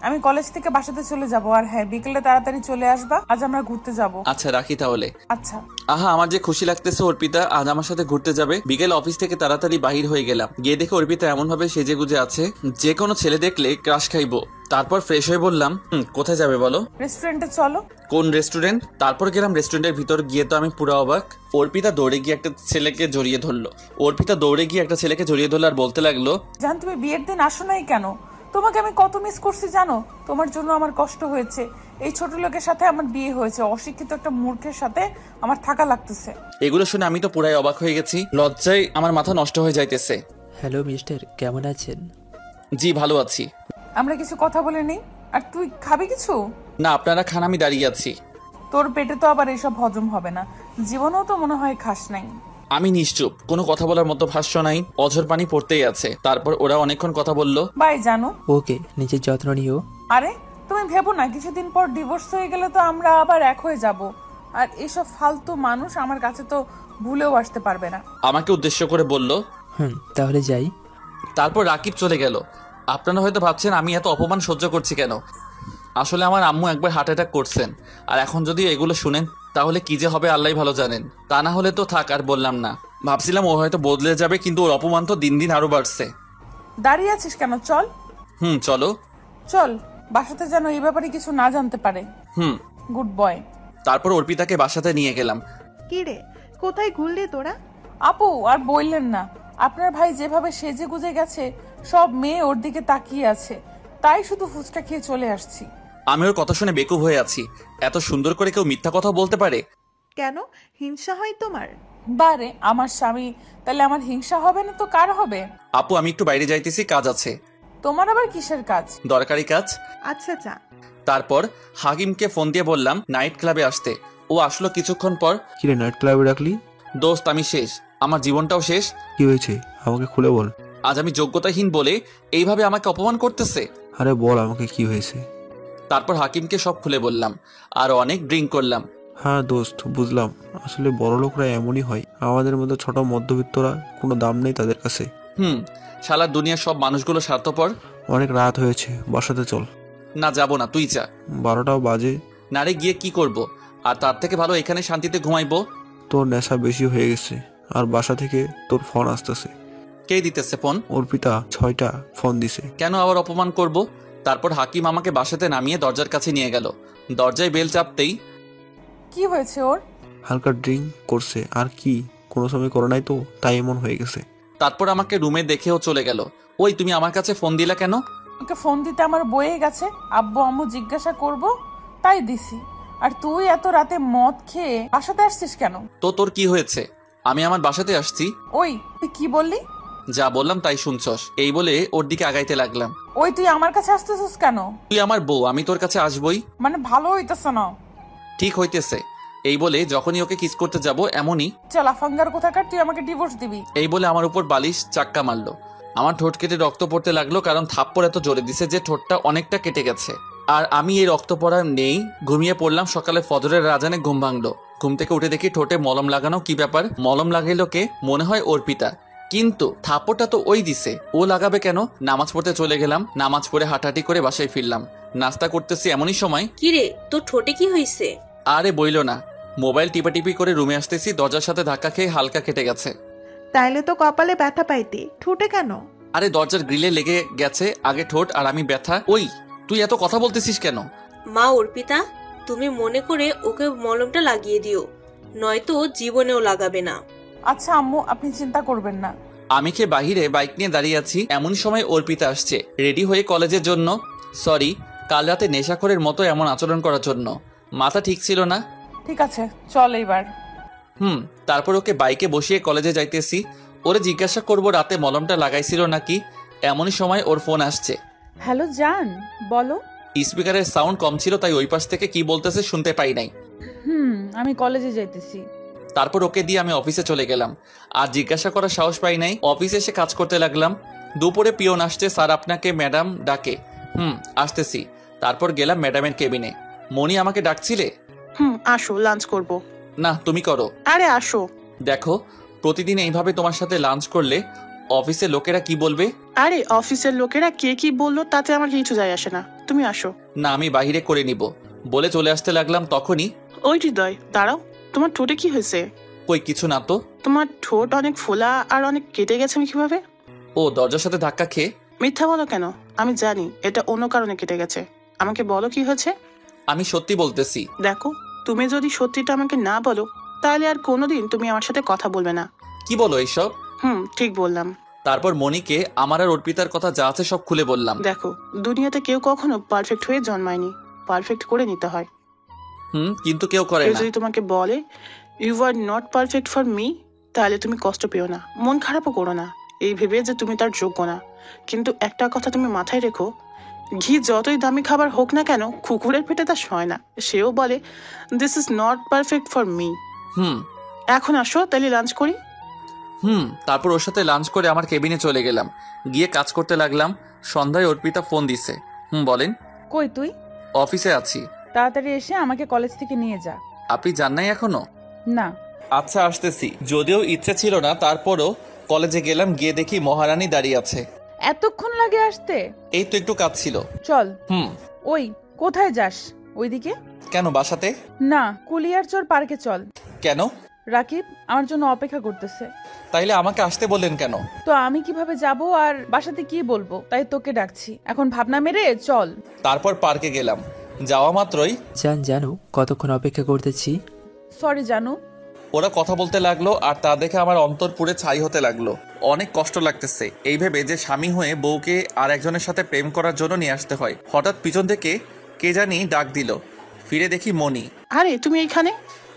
আমি কলেজ থেকে বাসাতে চলে যাব, আর হ্যাঁ, বিকেলে তাড়াতাড়ি চলে আসবা, আজ আমরা ঘুরতে যাব। আচ্ছা, রাখি তাহলে। আচ্ছা। আহা, আমার যে খুশি লাগতেছে অর্পিতা আজ আমার সাথে ঘুরতে যাবে। বিকেল অফিস থেকে তাড়াতাড়ি বাহির হয়ে গেলাম। গিয়ে দেখে অর্পিতা এমন ভাবে সেজে গুজে আছে, যে কোনো ছেলে দেখলে ক্রাশ খাইবো। তারপর ফ্রেশ হয়ে বললাম, কোথায় যাবে বলো? রেস্টুরেন্টে চলো। কোন রেস্টুরেন্ট? তারপর গেলাম রেস্টুরেন্টের ভিতর। গিয়ে তো আমি পুরো অবাক। অর্পিতা দৌড়ে গিয়ে একটা ছেলেকে জড়িয়ে ধরলো। আর বলতে লাগলো, জান, তুমি বিয়ের দিন আসো নাই কেন? তোমাকে আমি কত মিস করছি জানো? তোমার জন্য আমার কষ্ট হয়েছে। এই ছোট লোকের সাথে আমার বিয়ে হয়েছে, অশিক্ষিত একটা মূর্খের সাথে আমার থাকা লাগতেছে। এগুলো শুনে আমি তো পুরাই অবাক হয়ে গেছি। লজ্জায় আমার মাথা নষ্ট হয়ে যাইতেছে। হ্যালো মিস্টার, কেমন আছেন? জি, ভালো আছি। আমরা কিছু কথা বলে নেই। আর তুই খাবি কিছু? না, আপনারা খান, আমি দাঁড়িয়ে আছি। তোর পেটে তো আবার এসব হজম হবে না। জীবনেও তো মনে হয় খাস নাই। আমি নিশ্চুপ, কোনো কথা বলার মতো ভাষ্য নাই। অঝর পানি পড়তেই আছে। তারপর ওরা অনেকক্ষণ কথা বললো। বাই জানো। ওকে, নিজের যত্ন নিও। আরে তুমি ভেবো না, কিছুদিন পর ডিভোর্স হয়ে গেলে তো আমরা আবার এক হয়ে যাব। আর এসব ফালতু মানুষ আমার কাছে তো ভুলেও আসতে পারবে না। আমাকে উদ্দেশ্য করে বলল, তাহলে যাই। তারপর রাকিব চলে গেল। আপনারা হয়তো ভাবছেন আমি এত অপমান সহ্য করছি কেন। আসলে আমার আম্মু একবার হার্ট অ্যাটাক করছেন। আর এখন যদি এগুলো শুনেন তাহলে কি যে হবে আল্লাহ ভালো জানেন। তা না হলে তো থাক, আর বললাম না। ভাবছিলাম ও হয়তো বদলে যাবে, কিন্তু ওর অপমান তো দিন দিন আরো বাড়ছে। দাঁড়িয়ে আছিস কেন? চল। চলো। চল, বাসাতে যেন এই ব্যাপারে কিছু না জানতে পারে। Good boy. তারপর অর্পিতাকে বাসাতে নিয়ে গেলাম। কি রে, কোথায় ঘুরলি তোরা? আপু, আর বললেন না, আপনার ভাই যেভাবে সেজে গুজে গেছে, সব মেয়ে ওর দিকে তাকিয়ে আছে, তাই শুধু ফুচকা খেয়ে চলে আসছি। আমি ওর কথা শুনে বেকুব হয়ে আছি। এত সুন্দর করে কেউ মিথ্যা কথা বলতে পারে? কেন হিংসা হয় তোমার? বারে আমার স্বামী, তাহলে আমার হিংসা হবে না তো কার হবে? আপু আমি একটু বাইরে যাইতেছি, কাজ আছে। তোমার আবার কিসের কাজ? দরকারি কাজ। আচ্ছা যা। তারপর হাকিমকে ফোন দিয়ে বললাম নাইট ক্লাবে আসতে। ও আসলো কিছুক্ষণ পর। কিরে নাইট ক্লাবে ডাকলি? দোস্ত আমি শেষ, আমার জীবনটাও শেষ। কি হয়েছে আমাকে খুলে বল। আজ আমি যোগ্যতাহীন বলে এইভাবে আমাকে অপমান করতেছে। আরে বল আমাকে কি হয়েছে। তারপর হাকিমকে সব খুলে বললাম আর অনেক ড্রিঙ্ক করলাম। হ্যাঁ দোস্ত বুঝলাম, আসলে বড় লোকরা এমনই হয়, আমাদের মতো ছোট মধ্যবিত্তরা কোনো দাম নেই তাদের কাছে। শালা দুনিয়ার সব মানুষগুলো স্বার্থপর। অনেক রাত হয়েছে, বাসাতে চল। না যাব না, তুই যা। 12টাও বাজে। নারে গিয়ে কি করব, আর তার থেকে ভালো এখানে শান্তিতে ঘুমাইবো। তোর নেশা বেশি হয়ে গেছে, আর বাসা থেকে তোর ফোন আসতেছে। কে দিতেছে ফোন? অর্পিতা 6টা ফোন দিছে। কেন আবার অপমান করব? তারপর হাকিম আমাকে বাসাতে নামিয়ে দরজার কাছে নিয়ে গেল। দরজায় বেল চাপতেই কি হয়েছে ওর? হালকা ড্রিঙ্ক করছে, আর কি কোনো সময় করে নাই তো, তাই এমন হয়ে গেছে। তারপর আমাকে রুমে দেখেও চলে গেল। ওই তুমি আমার কাছে ফোন দিলা কেন? ওকে ফোন দিতে আমার বয়ে গেছে, আব্বু আম্মু জিজ্ঞাসা করব তাই দিছি। আর তুই এত রাতে মদ খেয়ে বাসাতে আসছিস কেন? তো তোর কি হয়েছে? আমি আমার বাসাতে আসছি। ওই তুই কি বললি? যা বললাম তাই শুনছস। এই বলে ওর দিকে আগাইতে লাগলাম। ওই তুই আমার কাছে আসতেছিস কেন? তুই আমার বউ, আমি তোর কাছে আসবই। মানে ভালো হইতেছে না। ঠিক হইতেছে। এই বলে যখনই ওকে কিস করতে যাব এমনই চল আফাঙ্গার কোথাকার, তুই আমাকে ডিভোর্স দিবি। এই বলে আমার উপর বালিশ চাক্কা মারলো। আমার ঠোঁট কেটে রক্ত পড়তে লাগলো, কারণ থাপ্পড় এত জোরে দিছে যে ঠোঁটটা অনেকটা কেটে গেছে। আর আমি এই রক্ত পড়া নেই, ঘুমিয়ে পড়লাম। সকালে ফজরের আজানে ঘুম ভাঙলো। ঘুম থেকে উঠে দেখি ঠোঁটে মলম লাগানো। কি ব্যাপার? মলম লাগাইলো কে? মনে হয় অর্পিতা, কিন্তু থাপ্পড়টা তো ওই দিছে, ও লাগাবে কেন? নামাজ পড়তে চলে গেলাম। নামাজ পড়ে হাঁটাহাঁটি করে বাসায় ফিরলাম। নাস্তা করতেছি এমনই সময়। কিরে তোর ঠোঁটে কি হয়েছে? আরে বইলো না, মোবাইল টিপাটিপি করে রুমে আসতেছি, দরজার সাথে ধাক্কা খেয়ে হালকা কেটে গেছে। তাইলে তো কপালে ব্যথা পাইতি, ঠোঁটে কেন? আরে দরজার গ্রিলে লেগে গেছে আগে ঠোঁট, আর আমি ব্যথা। ওই তুই এত কথা বলতেছিস কেন? মা অর্পিতা, তুমি মনে করে ওকে মলমটা লাগিয়ে দিও, নয়তো জীবনেও লাগাবে না। আচ্ছা আম্মু, আপনি চিন্তা করবেন না। আমি খেয়ে বাহিরে বাইক নিয়ে দাঁড়িয়ে আছি, এমন সময় অর্পিতা আসছে রেডি হয়ে কলেজের জন্য। সরি, কাল রাতে নেশাখোরের মতো এমন আচরণ করার জন্য। মাথা ঠিক ছিল না। ঠিক আছে চল এইবার। তারপর ওকে বাইকে বসিয়ে কলেজে যাইতেছি। ওরে জিজ্ঞাসা করব রাতে মলমটা লাগাইছিল নাকি। এমনই সময় ওর ফোন আসছে। হ্যালো জান, বলো। স্পিকারের সাউন্ড কম ছিল, তাই ওই পাশ থেকে কি বলতেছে শুনতে পাই নাই। আমি কলেজে যাইতেছি। তারপর ওকে দিয়ে আমি অফিসে চলে গেলাম। আর জিজ্ঞাসা করার সাহস পাই নাই। অফিসে এসে কাজ করতে লাগলাম। দুপুরে পিয়ন আসছে, স্যার আপনাকে ম্যাডাম ডাকে। আসতেছি। তারপর গেলাম ম্যাডামের কেবিনে। মনি আমাকে ডাকছিলে? আসো, লাঞ্চ করব। না তুমি করো। আরে আসো। দেখো, প্রতিদিন এইভাবে তোমার সাথে লাঞ্চ করলে অফিসের লোকেরা কি বলবে? আরে অফিসের লোকেরা কে কি বললো তাতে আমার কিছু যায় আসে না, তুমি আসো। না আমি বাহিরে করে নিব বলে চলে আসতে লাগলাম। তখনই ওই হৃদয়, দাঁড়াও, তোমার ঠোঁটে কি হয়েছে? কই কিছু না তো। তোমার ঠোঁট অনেক ফোলা আর অনেক কেটে গেছে কিভাবে? ও দরজার সাথে ধাক্কা খেয়ে। মিথ্যা বলো কেন? আমি জানি এটা অন্য কারণে কেটে গেছে। আমাকে বলো কি হয়েছে। আমি সত্যি বলতেছি। দেখো, তুমি যদি সত্যিটা আমাকে না বলো তাহলে আর কোনোদিন তুমি আমার সাথে কথা বলবে না। কি বলো এইসব? ঠিক বললাম। তারপর মনিকে আমার আর অর্পিতার কথা যা আছে সব খুলে বললাম। দেখো, দুনিয়াতে কেউ কখনো পারফেক্ট হয়ে জন্মায়নি, পারফেক্ট করে নিতে হয়। কিন্তু কেউ করে না। যদি তোমাকে বলে you are not perfect for me, তাহলে তুমি কষ্ট পেও না, মন খারাপও করো না, এই ভেবে যে তুমি তার যোগ্য না। কিন্তু একটা কথা তুমি মাথায় রেখো, ঘি যতই দামি খাবার হোক না কেন, কুকুরের পেটে তা সয় না। সেও বলে this is not perfect for me. এখন আসো তাহলে লাঞ্চ করি। তারপর ওর সাথে লাঞ্চ করে আমার কেবিনে চলে গেলাম। গিয়ে কাজ করতে লাগলাম। সন্ধ্যায় অর্পিতা ফোন দিছে। বলেন। কই তুই? অফিসে আছি। তাড়াতাড়ি এসে আমাকে কলেজ থেকে নিয়ে যা। আপনি যান নাই এখনো? না। আচ্ছা আসতেছি। যদিও ইচ্ছে ছিল না, তারপরও কলেজে গেলাম। গিয়ে দেখি মহারানী দাঁড়িয়ে আছে। এতক্ষণ লাগে আসতে? এই তো একটু কাজ ছিল। চল। ওই কোথায় যাস? ওইদিকে। কেন, বাসাতে? না, কুলিয়ারচর পার্কে চল। কেন? রাকিব আমার জন্য অপেক্ষা করতেছে। তাইলে আমাকে আসতে বললেন কেন? তো আমি কিভাবে যাব আর বাসাতে কি বলবো, তাই তোকে ডাকছি। এখন ভাবনা মেরে চল। তারপর পার্কে গেলাম। যাওয়া মাত্রই জানো কতক্ষণ অপেক্ষা করতেছি। সরি জানু। ওরা কথা বলতে লাগলো, আর তা দেখে আমার অন্তর পুড়ে ছাই হতে লাগলো। অনেক কষ্ট লাগতেছে এই ভেবে যে স্বামী হয়ে বউকে আর একজনের সাথে প্রেম করার জন্য নিয়ে আসতে হয়। হঠাৎ পিছন থেকে কে জানি ডাক দিল। ফিরে দেখি মনি। আরে তুমি এইখানে?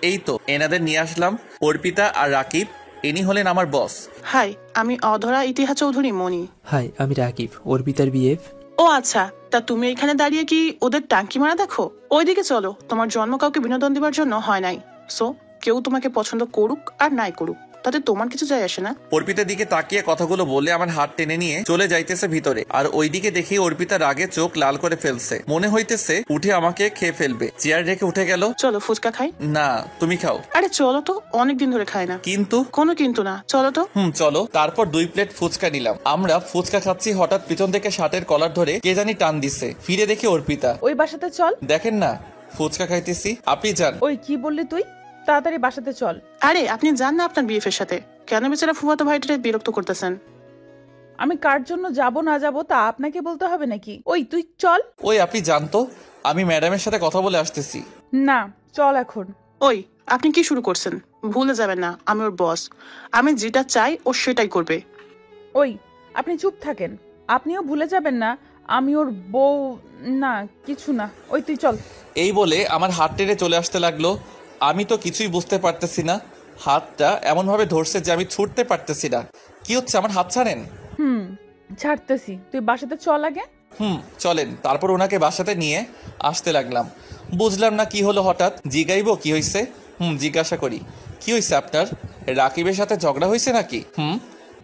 এই তো এনাদের নিয়ে আসলাম, অর্পিতা আর রাকিব। ইনি হলেন আমার বস। হাই, আমি অধরা ইতিহাস চৌধুরী মনি। হাই, আমি রাকিব, অর্পিতার বিএফ। ও আচ্ছা, তা তুমি এখানে দাঁড়িয়ে কি ওদের টাঙ্কি মারা দেখো? ওইদিকে চলো, তোমার জন্ম কাউকে বিনোদন দেওয়ার জন্য হয় নাই। সো কেউ তোমাকে পছন্দ করুক আর নাই করুক, তাতে তোমার কিছু যায় আসে না। অর্পিতার দিকে তাকিয়ে কথাগুলো বলে আমার হাত টেনে নিয়ে চলে যাইতেছে ভিতরে। আর ওইদিকে দেখি অর্পিতা রাগে চোখ লাল করে ফেলছে, মনে হইতেছে উঠে আমাকে খেয়ে ফেলবে। চেয়ার রেখে উঠে গেল। চলো ফুচকা খাই। না, তুমি খাও। আরে চলো তো, অনেকদিন ধরে খাই না। কিন্তু? কোনো কিন্তু না, চলো তো। চলো। তারপর 2 প্লেট ফুচকা নিলাম। আমরা ফুচকা খাচ্ছি, হঠাৎ পিছন থেকে শার্টের কলার ধরে কে জানি টান দিছে। ফিরে দেখি অর্পিতা। ওই বাসাতে চল। দেখেন না ফুচকা খাইতেছি, আপনি যান। ওই কি বললি তুই? তাড়াতাড়ি বাসাতে চল। আরে আপনি যান না আপনার বিএফ এর সাথে, কেন বেচারা ফুফাতো ভাইটারে বিরক্ত করতেছেন? আমি কার জন্য যাব না যাব তা আপনাকে বলতে হবে নাকি? ওই তুই চল। ওই আপনি যান তো, আমি ম্যাডামের সাথে কথা বলে আসতেছি। না, চল এখন। ওই আপনি কি শুরু করছেন? ভুলে যাবেন না আমি ওর বস, আমি যেটা চাই ও সেটাই করবে। ওই আপনি চুপ থাকেন। আপনিও ভুলে যাবেন না আমি ওর বউ। না কিছু না, ওই তুই চল। এই বলে আমার হাত টেনে চলে আসতে লাগলো। আমি তো কিছুই বুঝতে পারতেছি না, হাতটা এমন ভাবে ধরছে যে আমি ছুটতে পারতেছি না। কি হচ্ছে, আমার হাত ছাড়েন। ছাড়তেছি, তুই বাসাতে চল আগে। চলেন। তারপর ওনাকে বাসাতে নিয়ে আসতে লাগলাম। বুঝলাম না কি হলো, হঠাৎ জিগাইবো কি হয়েছে। জিজ্ঞাসা করি, কি হয়েছে আপনার? রাকিবের সাথে ঝগড়া হয়েছে নাকি?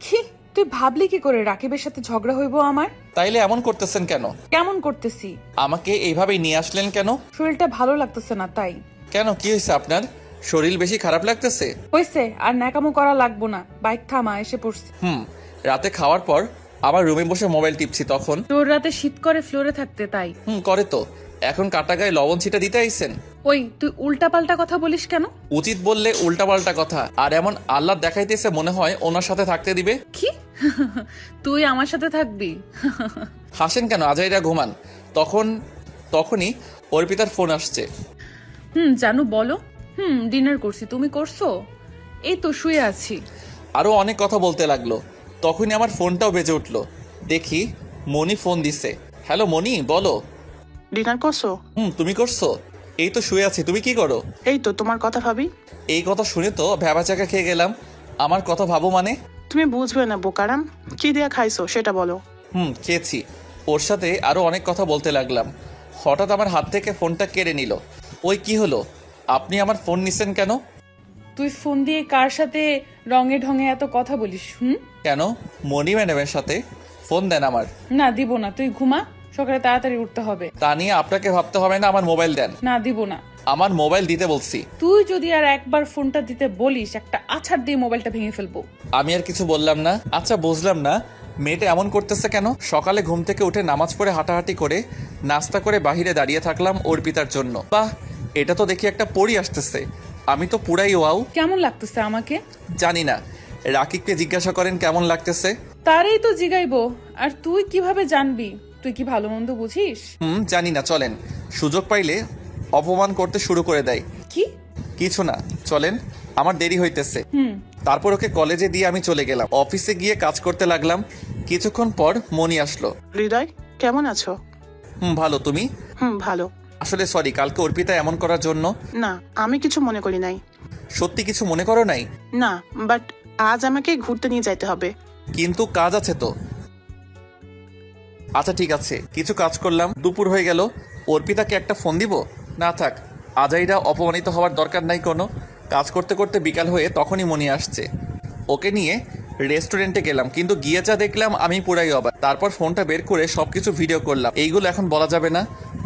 কি তুই ভাবলি কি করে রাকিবের সাথে ঝগড়া হইব আমার? তাইলে এমন করতেছেন কেন? কেমন করতেছি? আমাকে এইভাবেই নিয়ে আসলেন কেন? শরীরটা ভালো লাগতেছে না তাই। কেন, কি হয়েছে আপনার? শরীর বেশি খারাপ লাগতেছে? হয়েছে, আর ন্যাকামো করা লাগবো না। বাইক থামা, এসে পড়ছি। রাতে খাওয়ার পর আমার রুমে বসে মোবাইল টিপছি, তখন তোর রাতে শীত করে ফ্লোরে থাকতে তাই। করে তো। এখন কাটা গায়ে লবণ ছিটা দিতে আইছেন? ওই তুই উল্টা পাল্টা কথা বলিস কেন? উচিত বললে উল্টা পাল্টা কথা। আর এমন আল্লাহ দেখাইতেছে মনে হয় ওনার সাথে থাকতে দিবে। কি তুই আমার সাথে থাকবি? হাসেন কেন, আজাইরা ঘুমান। তখনই অর্পিতার ফোন আসছে। জানু বলো। ডিনার করছি, তুমি করছো? এই তো শুয়ে আছি। আরো অনেক কথা বলতে লাগলো। তখনই আমার ফোনটাও বেজে উঠলো। দেখি মনি ফোন দিছে। হ্যালো মনি, বলো। ডিনার করছো? তুমি করছো? এই তো শুয়ে আছি, তুমি কি করো? এই তো তোমার কথা ভাবি। এই কথা শুনে তো ভ্যাবা চাকা খেয়ে গেলাম। আমার কথা ভাবো মানে? তুমি বুঝবে না বোকারাম, কি দিয়া খাইছো সেটা বলো। খেয়েছি। ওর সাথে আরো অনেক কথা বলতে লাগলাম। হঠাৎ আমার হাত থেকে ফোনটা কেড়ে নিল। ওই কি হলো, আপনি আমার ফোন নিছেন কেন? তুই ফোন দিয়ে কার সাথে রঙে ঢঙে এত কথা বলিস? কেন, মনি ম্যাডামের সাথে। ফোন দেন আমার। না দিব না, তুই ঘুমা, সকালে তাড়াতাড়ি উঠতে হবে। তা নিয়ে আপনাকে ভাবতে হবে না, আমার মোবাইল দেন। না দিব না। আমার মোবাইল দিতে বলছি। তুই যদি আর একবার ফোনটা দিতে বলিস, একটা আছাড় দিয়ে মোবাইলটা ভেঙে ফেলবো। আমি আর কিছু বললাম না। আচ্ছা বুঝলাম না, মেয়েটা এমন করতেছে কেন? সকালে ঘুম থেকে উঠে নামাজ পড়ে হাঁটাহাঁটি করে নাস্তা করে বাহিরে দাঁড়িয়ে থাকলাম অর্পিতার জন্য। বাহ, এটা তো দেখি একটা পরী আসতেছে। আমি তো পুরাই ওয়াও। কেমন লাগতেছে আমাকে? জানি না, রাকিবকে জিজ্ঞাসা করেন কেমন লাগতেছে। তারই তো জিগাইবো, আর তুই কিভাবে জানবি? তুই কি ভালো মন্দ বুঝিস? জানি না, চলেন। সুযোগ পাইলে অপমান করতে শুরু করে দেয়। কি? কিছু না, চলেন, আমার দেরি হইতেছে। তারপর ওকে কলেজে দিয়ে আমি চলে গেলাম। অফিসে গিয়ে কাজ করতে লাগলাম। কিছুক্ষণ পর মনি আসলো। হৃদয়, কেমন আছো? ভালো, তুমি? ভালো। আসলে সরি কালকে অর্পিতা এমন করার জন্য। না, আমি কিছু মনে করি নাই। সত্যি কিছু মনে করো নাই? না, বাট আজ আমাকে ঘুরতে নিয়ে যাইতে হবে। কিন্তু কাজ আছে তো। আচ্ছা ঠিক আছে, কিছু কাজ করলাম। দুপুর হয়ে গেল। অর্পিতাকে একটা ফোন দিব? না থাক, আজাইরা অপমানিত হওয়ার দরকার নাই কোনো। কাজ করতে করতে বিকাল হয়ে তখনই মনি আসছে। ওকে নিয়ে রেস্টুরেন্টে গেলাম, কিন্তু গিয়ে যা দেখলাম আমি পুরাই অবাক। তারপর ফোনটা বের করে সবকিছু ভিডিও করলাম। এইগুলো এখন বলা যাবে না।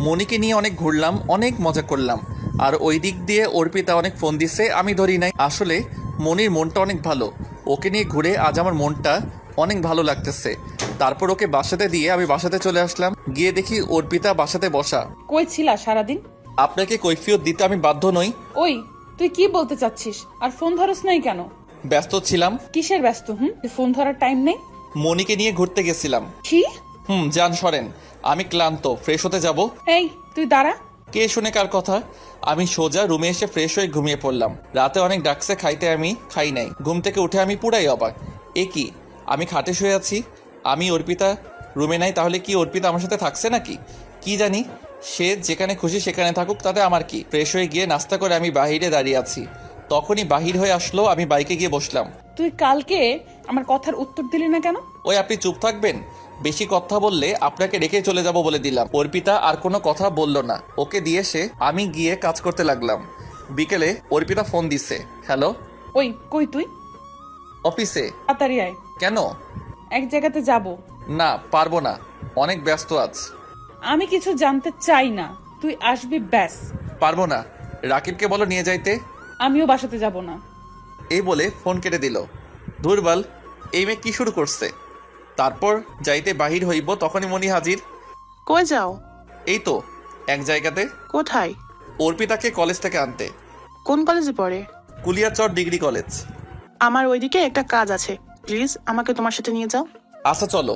মনিকে নিয়ে অনেক ঘুরলাম, অনেক মজা করলাম। আর ওই দিক দিয়ে অর্পিতা অনেক ফোন দিছে, আমি ধরি নাই। আসলে মনির মনটা অনেক ভালো। ওকে নিয়ে ঘুরে আজ আমার মনটা অনেক ভালো লাগতেছে। তারপর ওকে বাসাতে দিয়ে আমি বাসাতে চলে আসলাম। গিয়ে দেখি অর্পিতা বাসাতে বসা। কই ছিলা সারাদিন? আপনাকে কৈফিয়ত দিতে আমি বাধ্য নই। ওই তুই কি বলতে চাচ্ছিস? আর ফোন ধরস নাই কেন? ব্যস্ত ছিলাম। কিসের ব্যস্ত? ফোন ধরার টাইম নেই। মনিকে নিয়ে ঘুরতে গেছিলাম। কি? যান সরেন, আমি ক্লান্ত, ফ্রেশ হতে যাব। এই তুই দাঁড়া। কে শুনে কার কথা? আমি সোজা রুমে এসে ফ্রেশ হয়ে ঘুমিয়ে পড়লাম। রাতে অনেক ডাকছে খাইতে, আমি খাই নাই। ঘুম থেকে উঠে আমি পুরাই অবাক। এ কি, আমি খাটে শুয়ে আছি, আমি অর্পিতা রুমে নাই। তাহলে কি অর্পিতা আমার সাথে থাকছে নাকি? কি জানি, সে যেখানে খুশি সেখানে থাকুক, তাতে আমার কি। ফ্রেশ হয়ে গিয়ে নাস্তা করে আমি বাহিরে দাঁড়িয়ে আছি। তখনই বাহির হয়ে আসলো, আমি বাইকে গিয়ে বসলাম। তুই কালকে আমার কথার উত্তর দিলি না কেন? ওই আপনি চুপ থাকবেন? বেশি কথা বললে আপনাকে রেখে চলে যাব বলে দিলাম। অর্পিতা আর কোনো কথা বলল না। ওকে দিয়ে এসে আমি গিয়ে কাজ করতে লাগলাম। বিকেলে অর্পিতা ফোন দিছে। হ্যালো। ওই কই তুই? অফিসে। তাড়াতাড়ি আয়। কেন? এক জায়গাতে যাব। না, পারবো না, অনেক ব্যস্ত আজ। আমি কিছু জানতে চাই না, তুই আসবি ব্যাস। পারবো না, রাকিবকে বলো নিয়ে যাইতে। আমিও বাসাতে যাব না। এই বলে ফোন কেটে দিল। দুর্বল, এই মেয়ে কি শুরু করছে। তারপর যাইতে বাহির হইব, তখনই মনি হাজির। কই যাও? এই তো এক জায়গাতে। কোথায়? অর্পিতাকে কলেজ থেকে আনতে। কোন কলেজে পড়ে? Kuliarchar degree college. আমার ওইদিকে একটা কাজ আছে, প্লিজ আমাকে তোমার সাথে নিয়ে যাও। আচ্ছা চলো।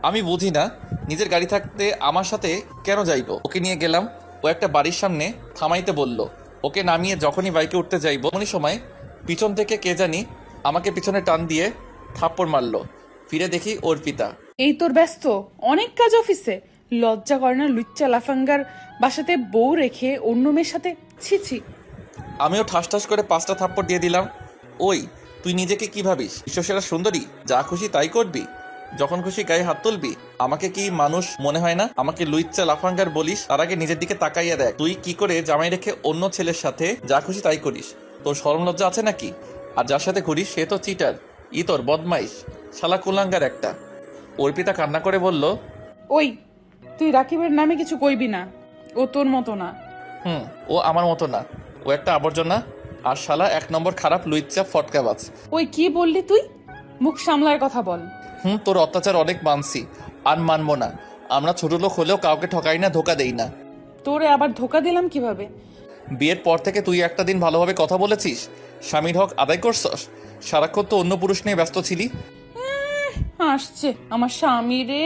আমি বুঝি না, নিজের গাড়ি থাকতে আমার সাথে কেন যাইব। ওকে নিয়ে গেলাম। ও একটা বাড়ির সামনে থামাইতে বলল। ওকে নামিয়ে যখনই বাইকে উঠতে যাইব, এমনই সময় পিছন থেকে কে জানি আমাকে পিছনে টান দিয়ে থাপ্পড় মারলো। ফিরে দেখি অর্পিতা। এই তোর ব্যস্ত অনেক কাজ অফিসে, লজ্জা করে না লুচ্চা লাফাঙ্গার বাসাতে বউ রেখে অন্য মেয়ের সাথে? ছি ছি। আমিও ঠাস ঠাস করে 5টা থাপ্পড় দিয়ে দিলাম। ওই তুই নিজেকে কি ভাবিস, বিশ্বসেরা সুন্দরী? যা খুশি তাই করবি, যখন খুশি গায়ে হাত তুলবি। আমাকে কি মানুষ মনে হয় না? আমাকে লুইচ্চা লাফাঙ্গার বলিস, তার আগে নিজের দিকে তাকাইয়া দেখ। তুই কি করে জামাই রেখে অন্য ছেলের সাথে যা খুশি তাই করিস? তোর শরম লজ্জা আছে নাকি? আর যার সাথে ঘুরিস সে তো চিটার, তোর বদমাইশ, শালা কুলাঙ্গার একটা। অর্পিতা কান্না করে বলল, ওই তুই রাকিবের নামে কিছু কইবি না, ও তোর মতো না। ও আমার মতো না, ও একটা আবর্জনা। আর শালা 1 নম্বর খারাপ লুইচ্চা ফটকাবাজ। ওই কি বললি তুই? মুখ সামলায় কথা বল। তোর অত্যাচার অনেক মানছি, আর মানবো না। আমরা ছোট লোক হলেও কাউকে ঠকাই না, ধোকা দেই না। তোরে আবার ধোকা দিলাম কিভাবে? বিয়ের পর থেকে তুই একটা দিন ভালোভাবে কথা বলেছিস? স্বামীর হক আদায় করছস? সারাক্ষণ তো অন্য পুরুষ নিয়ে ব্যস্ত ছিলি। আসছে আমার স্বামী রে।